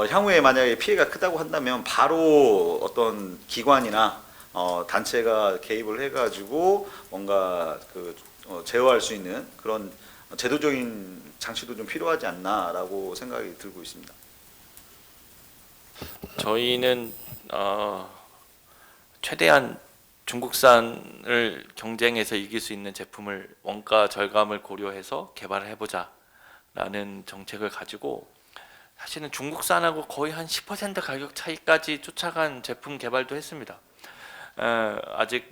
향후에 만약에 피해가 크다고 한다면 바로 어떤 기관이나 단체가 개입을 해가지고 뭔가 그 제어할 수 있는 그런 제도적인 장치도 좀 필요하지 않나라고 생각이 들고 있습니다. 저희는 최대한 중국산을 경쟁해서 이길 수 있는 제품을 원가 절감을 고려해서 개발을 해보자라는 정책을 가지고 사실은 중국산하고 거의 한 10% 가격 차이까지 쫓아간 제품 개발도 했습니다. 아직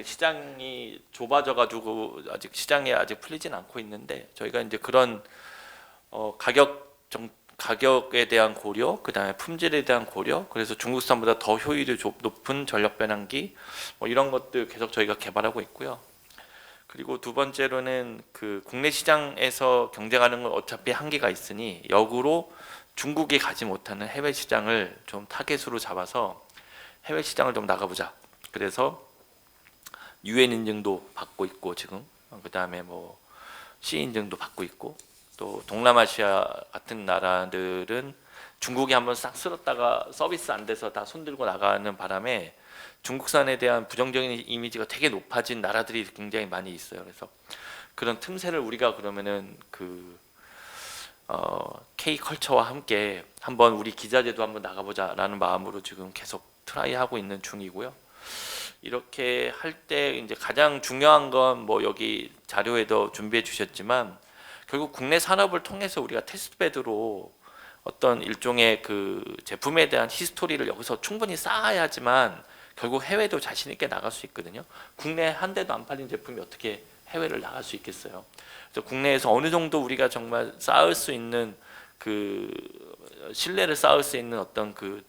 시장이 좁아져 가지고 아직 시장에 아직 풀리진 않고 있는데 저희가 이제 그런 가격에 대한 고려, 그 다음에 품질에 대한 고려, 그래서 중국산보다 더 효율이 높은 전력 변환기 뭐 이런 것들 계속 저희가 개발하고 있고요. 그리고 두 번째로는 그 국내 시장에서 경쟁하는 건 어차피 한계가 있으니 역으로 중국이 가지 못하는 해외 시장을 좀 타겟으로 잡아서 해외 시장을 좀 나가보자. 그래서 UN 인증도 받고 있고 지금 그 다음에 뭐 C 인증도 받고 있고. 또 동남아시아 같은 나라들은 중국이 한번 싹 쓸었다가 서비스 안 돼서 다 손들고 나가는 바람에 중국산에 대한 부정적인 이미지가 되게 높아진 나라들이 굉장히 많이 있어요. 그래서 그런 틈새를 우리가 그러면은 그 K컬처와 함께 한번 우리 기자재도 한번 나가보자라는 마음으로 지금 계속 트라이하고 있는 중이고요. 이렇게 할 때 이제 가장 중요한 건 뭐 여기 자료에도 준비해 주셨지만 결국 국내 산업을 통해서 우리가 테스트베드로 어떤 일종의 그 제품에 대한 히스토리를 여기서 충분히 쌓아야지만 결국 해외도 자신 있게 나갈 수 있거든요. 국내 한 대도 안 팔린 제품이 어떻게 해외를 나갈 수 있겠어요. 그래서 국내에서 어느 정도 우리가 정말 쌓을 수 있는 그 신뢰를 쌓을 수 있는 어떤 그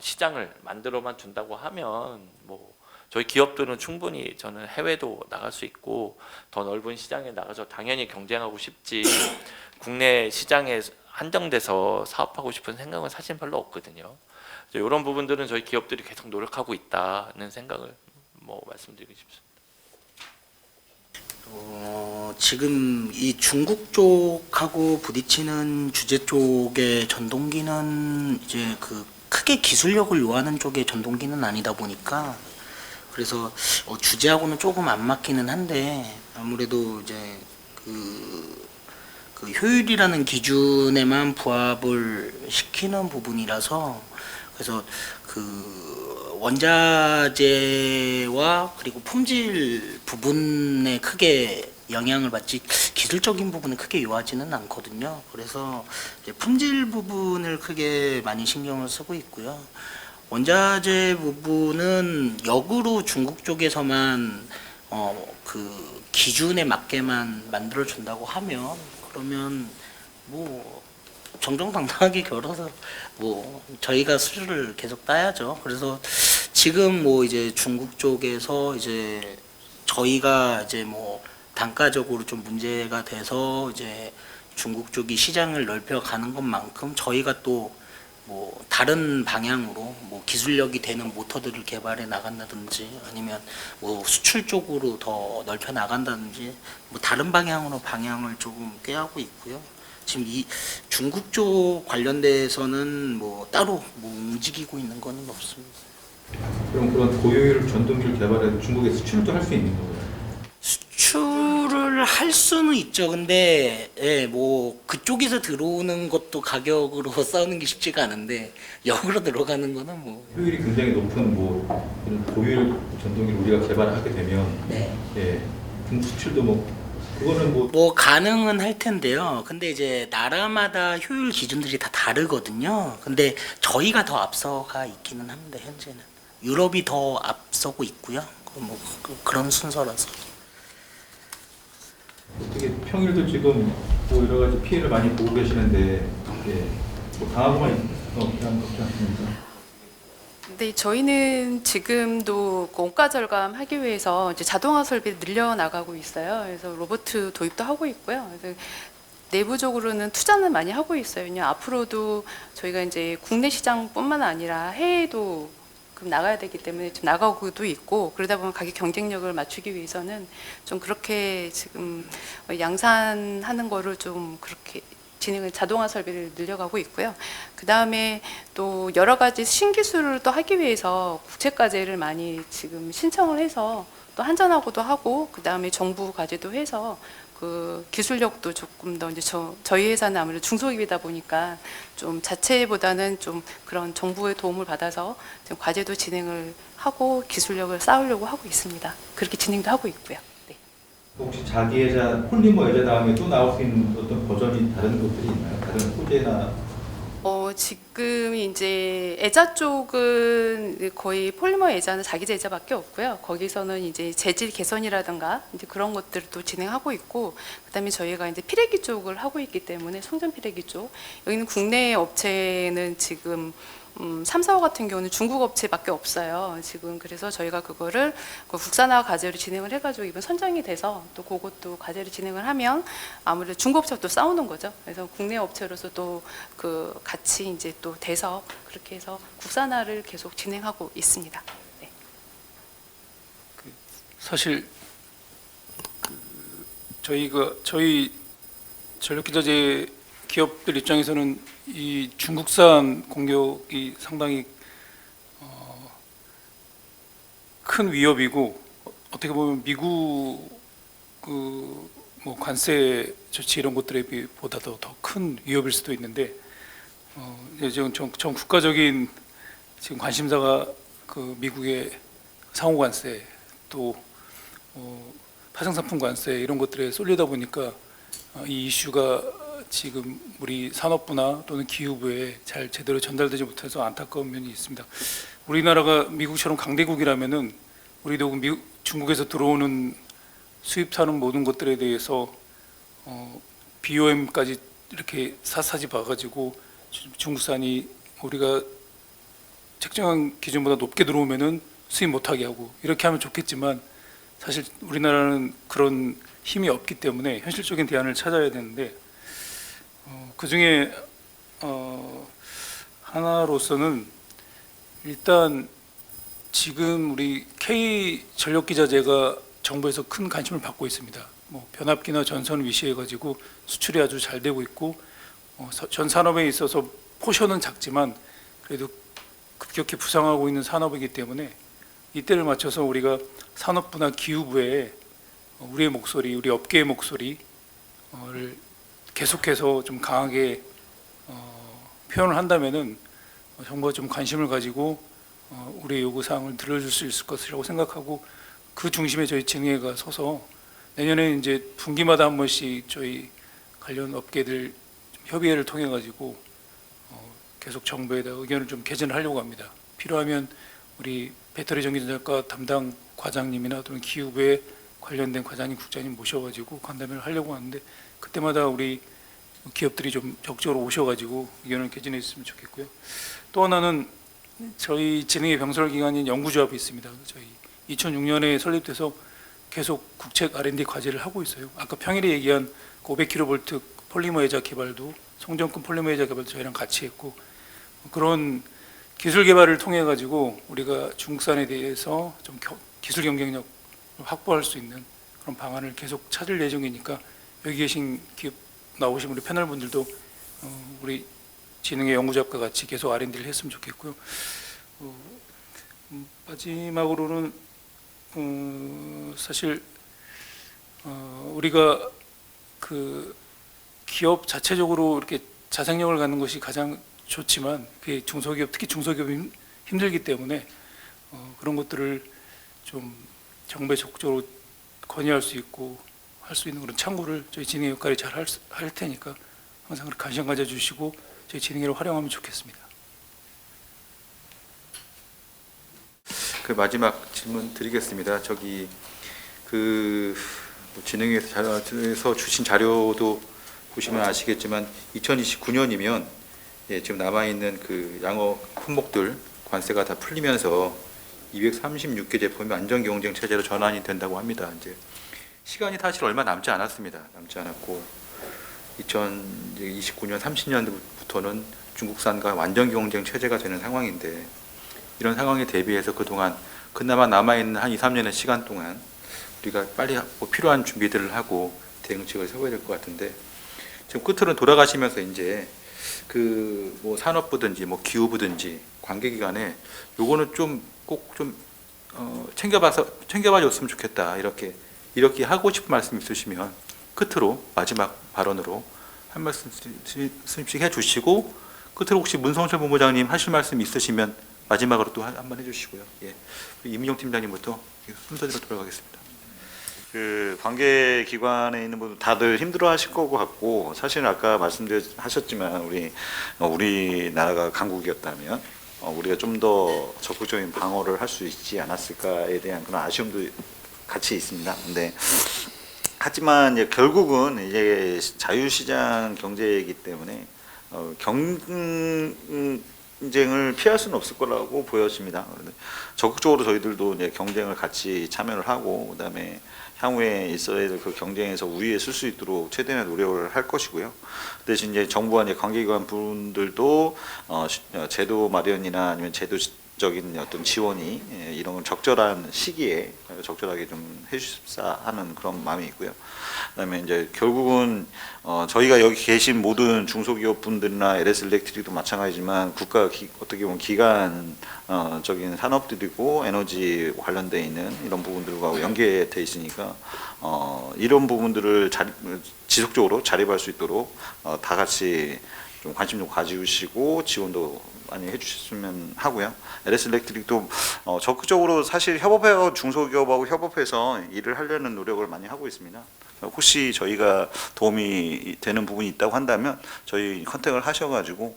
시장을 만들어만 준다고 하면 뭐 저희 기업들은 충분히 저는 해외도 나갈 수 있고 더 넓은 시장에 나가서 당연히 경쟁하고 싶지 국내 시장에 한정돼서 사업하고 싶은 생각은 사실 별로 없거든요. 이런 부분들은 저희 기업들이 계속 노력하고 있다는 생각을 뭐 말씀드리고 싶습니다. 지금 이 중국 쪽하고 부딪히는 주제 쪽의 전동기는 이제 그 크게 기술력을 요하는 쪽의 전동기는 아니다 보니까 그래서 주제하고는 조금 안 맞기는 한데 아무래도 이제 그 효율이라는 기준에만 부합을 시키는 부분이라서 그래서 그 원자재와 그리고 품질 부분에 크게 영향을 받지 기술적인 부분은 크게 요하지는 않거든요. 그래서 이제 품질 부분을 크게 많이 신경을 쓰고 있고요. 원자재 부분은 역으로 중국 쪽에서만 그 기준에 맞게만 만들어 준다고 하면 그러면 뭐 정정당당하게 겨뤄서 뭐 저희가 수주를 계속 따야죠. 그래서 지금 뭐 이제 중국 쪽에서 이제 저희가 이제 뭐 단가적으로 좀 문제가 돼서 이제 중국 쪽이 시장을 넓혀가는 것만큼 저희가 또 뭐 다른 방향으로 뭐 기술력이 되는 모터들을 개발해 나간다든지 아니면 뭐 수출 쪽으로 더 넓혀 나간다든지 뭐 다른 방향으로 방향을 조금 꾀하고 있고요. 지금 이 중국 쪽 관련돼서는 뭐 따로 뭐 움직이고 있는 거는 없습니다. 그럼 그런 고효율 전동기를 개발해서 중국에 수출도 할 수 있는 거예요? 수출을 할 수는 있죠. 근데 예, 뭐 그쪽에서 들어오는 것도 가격으로 싸우는 게 쉽지가 않은데 역으로 들어가는 거는 뭐 효율이 굉장히 높은 뭐 이런 고효율 전동기를 우리가 개발하게 되면 네. 예, 중국 수출도 뭐 그거는 뭐 가능은 할 텐데요. 근데 이제 나라마다 효율 기준들이 다 다르거든요. 근데 저희가 더 앞서가 있기는 합니다. 현재는 유럽이 더 앞서고 있고요. 뭐 그런 순서라서. 어떻게 평일도 지금 뭐 여러 가지 피해를 많이 보고 계시는데 예, 뭐 당하고만 없지 않습니까? 근데 저희는 지금도 그 원가 절감하기 위해서 이제 자동화 설비를 늘려 나가고 있어요. 그래서 로봇 도입도 하고 있고요. 그래서 내부적으로는 투자는 많이 하고 있어요. 그냥 앞으로도 저희가 이제 국내 시장뿐만 아니라 해외도 나가야 되기 때문에 좀 나가고도 있고 그러다 보면 가격 경쟁력을 맞추기 위해서는 좀 그렇게 지금 양산하는 거를 좀 그렇게 진행을 자동화 설비를 늘려가고 있고요. 그 다음에 또 여러 가지 신기술을 또 하기 위해서 국책과제를 많이 지금 신청을 해서 또 한전하고도 하고 그 다음에 정부 과제도 해서 그 기술력도 조금 더 이제 저희 회사는 아무래도 중소기업이다 보니까 좀 자체보다는 좀 그런 정부의 도움을 받아서 지금 과제도 진행을 하고 기술력을 쌓으려고 하고 있습니다. 그렇게 진행도 하고 있고요. 네. 혹시 자기 애자, 폴리머 애자 다음에 또 나올 수 있는 어떤 버전이 다른 것들이 있나요? 다른 소재나? 지금 이제 애자 쪽은 거의 폴리머 애자는 자기제 애자밖에 없고요. 거기서는 이제 재질 개선이라든가 이제 그런 것들을 또 진행하고 있고, 그다음에 저희가 이제 피레기 쪽을 하고 있기 때문에 송전 피레기 쪽 여기는 국내 업체는 지금 3, 4호 같은 경우는 중국 업체밖에 없어요. 지금 그래서 저희가 그거를 그 국산화 과제로 진행을 해가지고 이번 선정이 돼서 또 그것도 과제를 진행을 하면 아무래도 중국 업체와 또 싸우는 거죠. 그래서 국내 업체로서 또 그 같이 이제 또 돼서 그렇게 해서 국산화를 계속 진행하고 있습니다. 네. 사실 저희 전력기자재 기업들 입장에서는 이 중국산 공격이 상당히 큰 위협이고 어떻게 보면 미국 뭐 관세 조치 이런 것들에 비보다도 더 큰 위협일 수도 있는데 이제 지금 전 국가적인 지금 관심사가 그 미국의 상호 관세 또 파생상품 관세 이런 것들에 쏠리다 보니까 이 이슈가 지금 우리 산업부나 또는 기후부에 잘 제대로 전달되지 못해서 안타까운 면이 있습니다. 우리나라가 미국처럼 강대국이라면은 우리도 중국에서 들어오는 수입하는 모든 것들에 대해서 BOM까지 이렇게 사사지 봐가지고 중국산이 우리가 책정한 기준보다 높게 들어오면은 수입 못하게 하고 이렇게 하면 좋겠지만 사실 우리나라는 그런 힘이 없기 때문에 현실적인 대안을 찾아야 되는데 그 중에 하나로서는 일단 지금 우리 K 전력기자재가 정부에서 큰 관심을 받고 있습니다. 뭐 변압기나 전선을 위시해 가지고 수출이 아주 잘 되고 있고 전 산업에 있어서 포션은 작지만 그래도 급격히 부상하고 있는 산업이기 때문에 이때를 맞춰서 우리가 산업부나 기후부에 우리의 목소리, 우리 업계의 목소리를 계속해서 좀 강하게 표현을 한다면은 정부가 좀 관심을 가지고 우리의 요구 사항을 들어줄 수 있을 것이라고 생각하고 그 중심에 저희 진흥회가 서서 내년에 이제 분기마다 한 번씩 저희 관련 업계들 좀 협의회를 통해 가지고 계속 정부에다 의견을 좀 개진하려고 합니다. 필요하면 우리 배터리 전기전자과 담당 과장님이나 또는 기후부에 관련된 과장님, 국장님 모셔가지고 간담회를 하려고 하는데 그때마다 우리 기업들이 좀 적극적으로 오셔가지고 의견을 개진해 주셨으면 좋겠고요. 또 하나는 저희 진흥회 병설 기관인 연구조합이 있습니다. 저희 2006년에 설립돼서 계속 국책 R&D 과제를 하고 있어요. 아까 평일에 얘기한 500kV 폴리머 예자 개발도 송전금 폴리머 예자 개발도 저희랑 같이 했고 그런 기술 개발을 통해 가지고 우리가 중국산에 대해서 좀 기술 경쟁력 확보할 수 있는 그런 방안을 계속 찾을 예정이니까 여기 계신 기업 나오신 우리 패널 분들도 우리 진흥의 연구자과 같이 계속 R&D를 했으면 좋겠고요. 마지막으로는 사실 우리가 그 기업 자체적으로 이렇게 자생력을 갖는 것이 가장 좋지만 그게 중소기업 특히 중소기업이 힘들기 때문에 그런 것들을 좀 정부에 적극적으로 건의할 수 있고 할 수 있는 그런 창구를 저희 진흥회 역할이 잘 할 테니까 항상 그렇게 관심 가져주시고 저희 진흥회를 활용하면 좋겠습니다. 그 마지막 질문 드리겠습니다. 저기 그 진흥회에서 주신 자료도 보시면 아시겠지만 2029년이면 지금 남아 있는 그 양어 품목들 관세가 다 풀리면서 236개 제품이 안전 경쟁 체제로 전환이 된다고 합니다. 이제 시간이 사실 얼마 남지 않았습니다. 남지 않았고 2029년 30년부터는 중국산과 완전 경쟁 체제가 되는 상황인데 이런 상황에 대비해서 그동안 그나마 남아있는 한 2, 3년의 시간 동안 우리가 빨리 필요한 준비들을 하고 대응책을 세워야 될 것 같은데 지금 끝으로 돌아가시면서 이제 그 뭐 산업부든지 뭐 기후부든지 관계기관에 요거는 좀 꼭 좀 챙겨봐줬으면 좋겠다 이렇게 하고 싶은 말씀 있으시면 끝으로 마지막 발언으로 한 말씀씩 해주시고 끝으로 혹시 문성철 본부장님 하실 말씀 있으시면 마지막으로 또 한 번 해주시고요. 예, 이민영 팀장님부터 순서대로 돌아가겠습니다. 그 관계 기관에 있는 분들 다들 힘들어하실 것 같고 사실 아까 말씀하셨지만 우리나라가 강국이었다면 우리가 좀 더 적극적인 방어를 할 수 있지 않았을까에 대한 그런 아쉬움도 같이 있습니다. 근데 하지만 이제 결국은 이제 자유시장 경제이기 때문에 경쟁을 피할 수는 없을 거라고 보여집니다. 적극적으로 저희들도 이제 경쟁을 같이 참여를 하고 그다음에 향후에 있어야 될 그 경쟁에서 우위에 쓸 수 있도록 최대한 노력을 할 것이고요. 대신 이제 정부와 이제 관계기관 분들도 제도 마련이나 아니면 제도적인 어떤 지원이 이런 건 적절한 시기에 적절하게 좀 해주십사 하는 그런 마음이 있고요. 그다음에 이제 결국은 저희가 여기 계신 모든 중소기업 분들이나 LS 일렉트릭도 마찬가지지만 어떻게 보면 기간적인 산업들이고 에너지 관련돼 있는 이런 부분들과 연계돼 있으니까 이런 부분들을 지속적으로 자립할 수 있도록 다 같이 좀 관심 좀 가지시고 지원도 많이 해주셨으면 하고요. LS 일렉트릭도 적극적으로 사실 협업해서 중소기업하고 협업해서 일을 하려는 노력을 많이 하고 있습니다. 혹시 저희가 도움이 되는 부분이 있다고 한다면 저희 컨택을 하셔가지고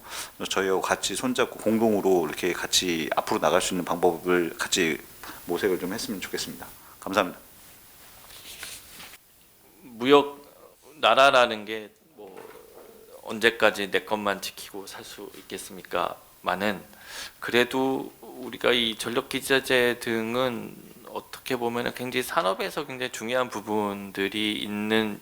저희하고 같이 손잡고 공동으로 이렇게 같이 앞으로 나갈 수 있는 방법을 같이 모색을 좀 했으면 좋겠습니다. 감사합니다. 무역 나라라는 게 뭐 언제까지 내 것만 지키고 살 수 있겠습니까? 많은 그래도 우리가 이 전력기자재 등은 어떻게 보면 굉장히 산업에서 굉장히 중요한 부분들이 있는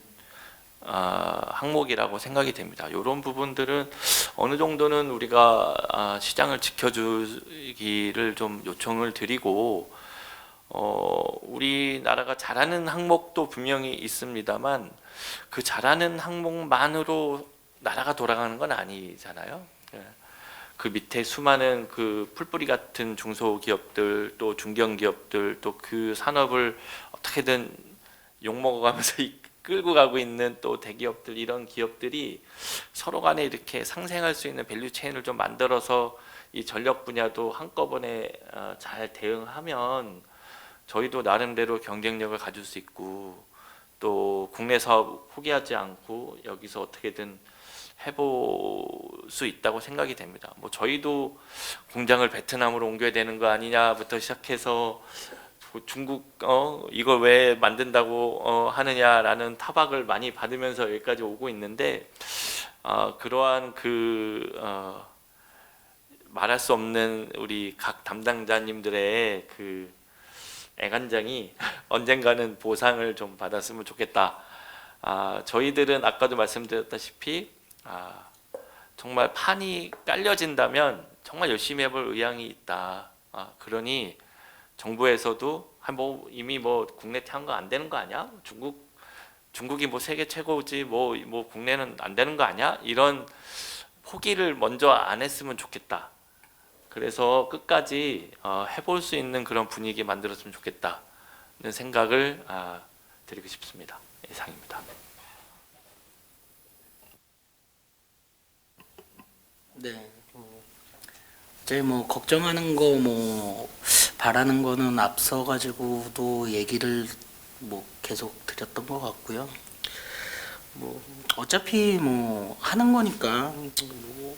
항목이라고 생각이 됩니다. 이런 부분들은 어느 정도는 우리가 시장을 지켜주기를 좀 요청을 드리고, 우리나라가 잘하는 항목도 분명히 있습니다만 그 잘하는 항목만으로 나라가 돌아가는 건 아니잖아요. 그 밑에 수많은 그 풀뿌리 같은 중소기업들, 또 중견기업들, 또 그 산업을 어떻게든 욕먹어가면서 끌고 가고 있는 또 대기업들, 이런 기업들이 서로 간에 이렇게 상생할 수 있는 밸류 체인을 좀 만들어서 이 전력 분야도 한꺼번에 잘 대응하면 저희도 나름대로 경쟁력을 가질 수 있고, 또 국내 사업 포기하지 않고 여기서 어떻게든 해볼 수 있다고 생각이 됩니다. 뭐 저희도 공장을 베트남으로 옮겨야 되는 거 아니냐부터 시작해서 중국 이걸 왜 만든다고 하느냐라는 타박을 많이 받으면서 여기까지 오고 있는데, 그러한 말할 수 없는 우리 각 담당자님들의 그 애간장이 언젠가는 보상을 좀 받았으면 좋겠다. 저희들은 아까도 말씀드렸다시피 정말 판이 깔려진다면 정말 열심히 해볼 의향이 있다. 그러니 정부에서도 뭐 이미 뭐 국내 태양광 안 되는 거 아니야? 중국이 뭐 세계 최고지 뭐 국내는 안 되는 거 아니야? 이런 포기를 먼저 안 했으면 좋겠다. 그래서 끝까지 해볼 수 있는 그런 분위기 만들었으면 좋겠다는 생각을 드리고 싶습니다. 이상입니다. 네. 저희 뭐 걱정하는 거 뭐 바라는 거는 앞서 가지고도 얘기를 뭐 계속 드렸던 것 같고요. 뭐 어차피 뭐 하는 거니까 뭐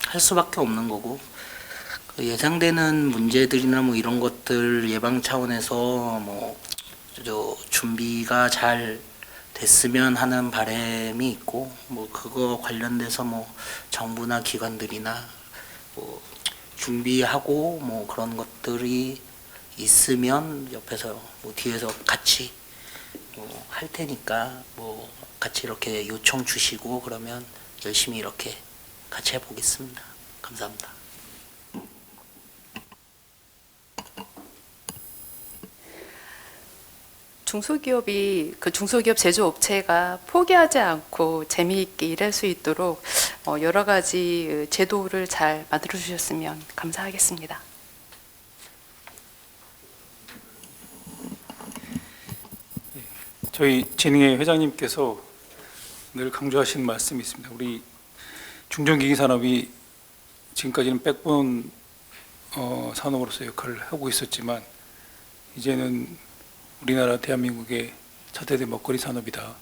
할 수밖에 없는 거고, 그 예상되는 문제들이나 뭐 이런 것들 예방 차원에서 뭐 준비가 잘 됐으면 하는 바람이 있고, 뭐 그거 관련돼서 뭐 정부나 기관들이나 뭐 준비하고 뭐 그런 것들이 있으면 옆에서 뭐 뒤에서 같이 뭐 할 테니까 뭐 같이 이렇게 요청 주시고 그러면 열심히 이렇게 같이 해보겠습니다. 감사합니다. 중소기업 제조업체가 포기하지 않고 재미있게 일할 수 있도록 여러 가지 제도를 잘 만들어 주셨으면 감사하겠습니다. 저희 진흥회 회장님께서 늘 강조하시는 말씀이 있습니다. 우리 중전기기 산업이 지금까지는 백본 산업으로서 역할을 하고 있었지만 이제는 우리나라 대한민국의 차세대 먹거리 산업이다.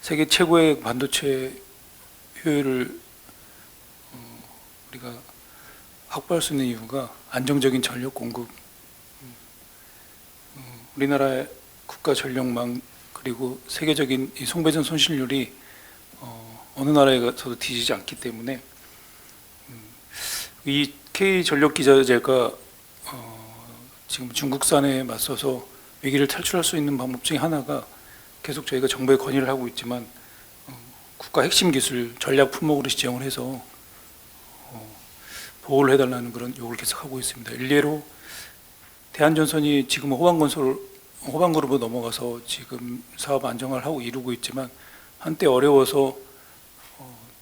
세계 최고의 반도체 효율을 우리가 확보할 수 있는 이유가 안정적인 전력 공급, 우리나라의 국가 전력망, 그리고 세계적인 이 송배전 손실률이 어느 나라에서도 뒤지지 않기 때문에 이 K전력기자재가 지금 중국산에 맞서서 위기를 탈출할 수 있는 방법 중에 하나가, 계속 저희가 정부에 건의를 하고 있지만 국가 핵심 기술 전략 품목으로 지정을 해서 보호를 해달라는 그런 요구를 계속 하고 있습니다. 일례로 대한전선이 지금 호반그룹으로 넘어가서 지금 사업 안정화를 하고 이루고 있지만 한때 어려워서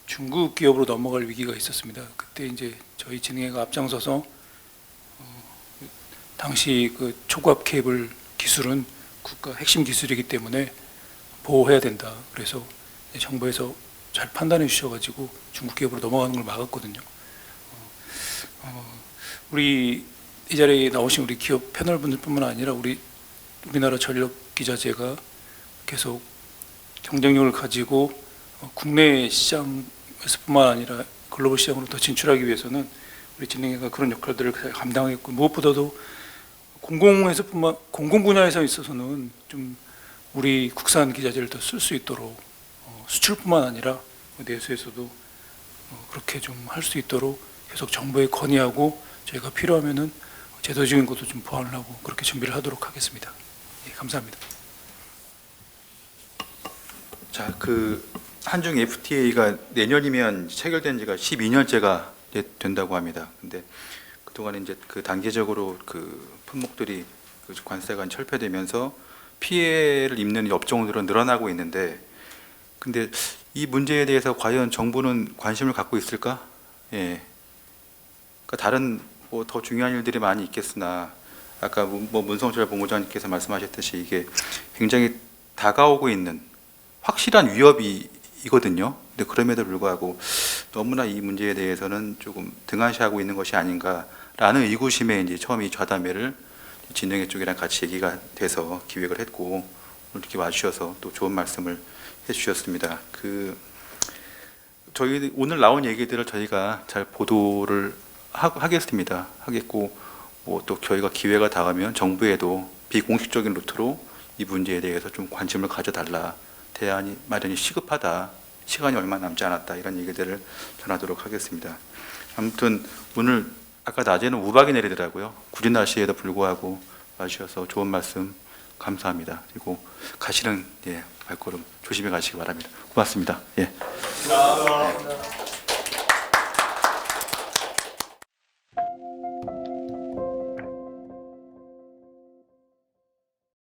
중국 기업으로 넘어갈 위기가 있었습니다. 그때 이제 저희 진흥회가 앞장서서 당시 그 초고압 케이블 기술은 국가 핵심 기술이기 때문에 보호해야 된다. 그래서 정부에서 잘 판단해 주셔가지고 중국 기업으로 넘어가는 걸 막았거든요. 우리 이 자리에 나오신 우리 기업 패널분들뿐만 아니라 우리나라 전력기자재가 계속 경쟁력을 가지고 국내 시장에서뿐만 아니라 글로벌 시장으로 더 진출하기 위해서는 우리 진흥회가 그런 역할들을 감당하겠고, 무엇보다도 공공 분야에서 있어서는 좀 우리 국산 기자재를 더 쓸 수 있도록 수출뿐만 아니라 내수에서도 그렇게 좀 할 수 있도록 계속 정부에 건의하고, 저희가 필요하면은 제도적인 것도 좀 보완을 하고 그렇게 준비를 하도록 하겠습니다. 예, 감사합니다. 자, 그 한중 FTA가 내년이면 체결된 지가 12년째가 된다고 합니다. 근데 그동안 이제 그 단계적으로 그 품목들이 그 관세가 철폐되면서 피해를 입는 업종들은 늘어나고 있는데, 근데 이 문제에 대해서 과연 정부는 관심을 갖고 있을까? 예. 그러니까 다른 뭐 더 중요한 일들이 많이 있겠으나 아까 뭐 문성철 본부장님께서 말씀하셨듯이 이게 굉장히 다가오고 있는 확실한 위협이거든요. 근데 그럼에도 불구하고 너무나 이 문제에 대해서는 조금 등한시하고 있는 것이 아닌가라는 의구심에 이제 처음 이 좌담회를 진흥회 쪽이랑 같이 얘기가 돼서 기획을 했고 오늘 이렇게 와주셔서 또 좋은 말씀을 해주셨습니다. 그 저희 오늘 나온 얘기들을 저희가 잘 보도를 하겠고 뭐 또 저희가 기회가 닿으면 정부에도 비공식적인 루트로 이 문제에 대해서 좀 관심을 가져달라. 대안이 마련이 시급하다. 시간이 얼마 남지 않았다. 이런 얘기들을 전하도록 하겠습니다. 아무튼 오늘 아까 낮에는 우박이 내리더라고요. 구린 날씨에도 불구하고 와주셔서 좋은 말씀 감사합니다. 그리고 가시는 발걸음 조심히 가시기 바랍니다. 고맙습니다. 예.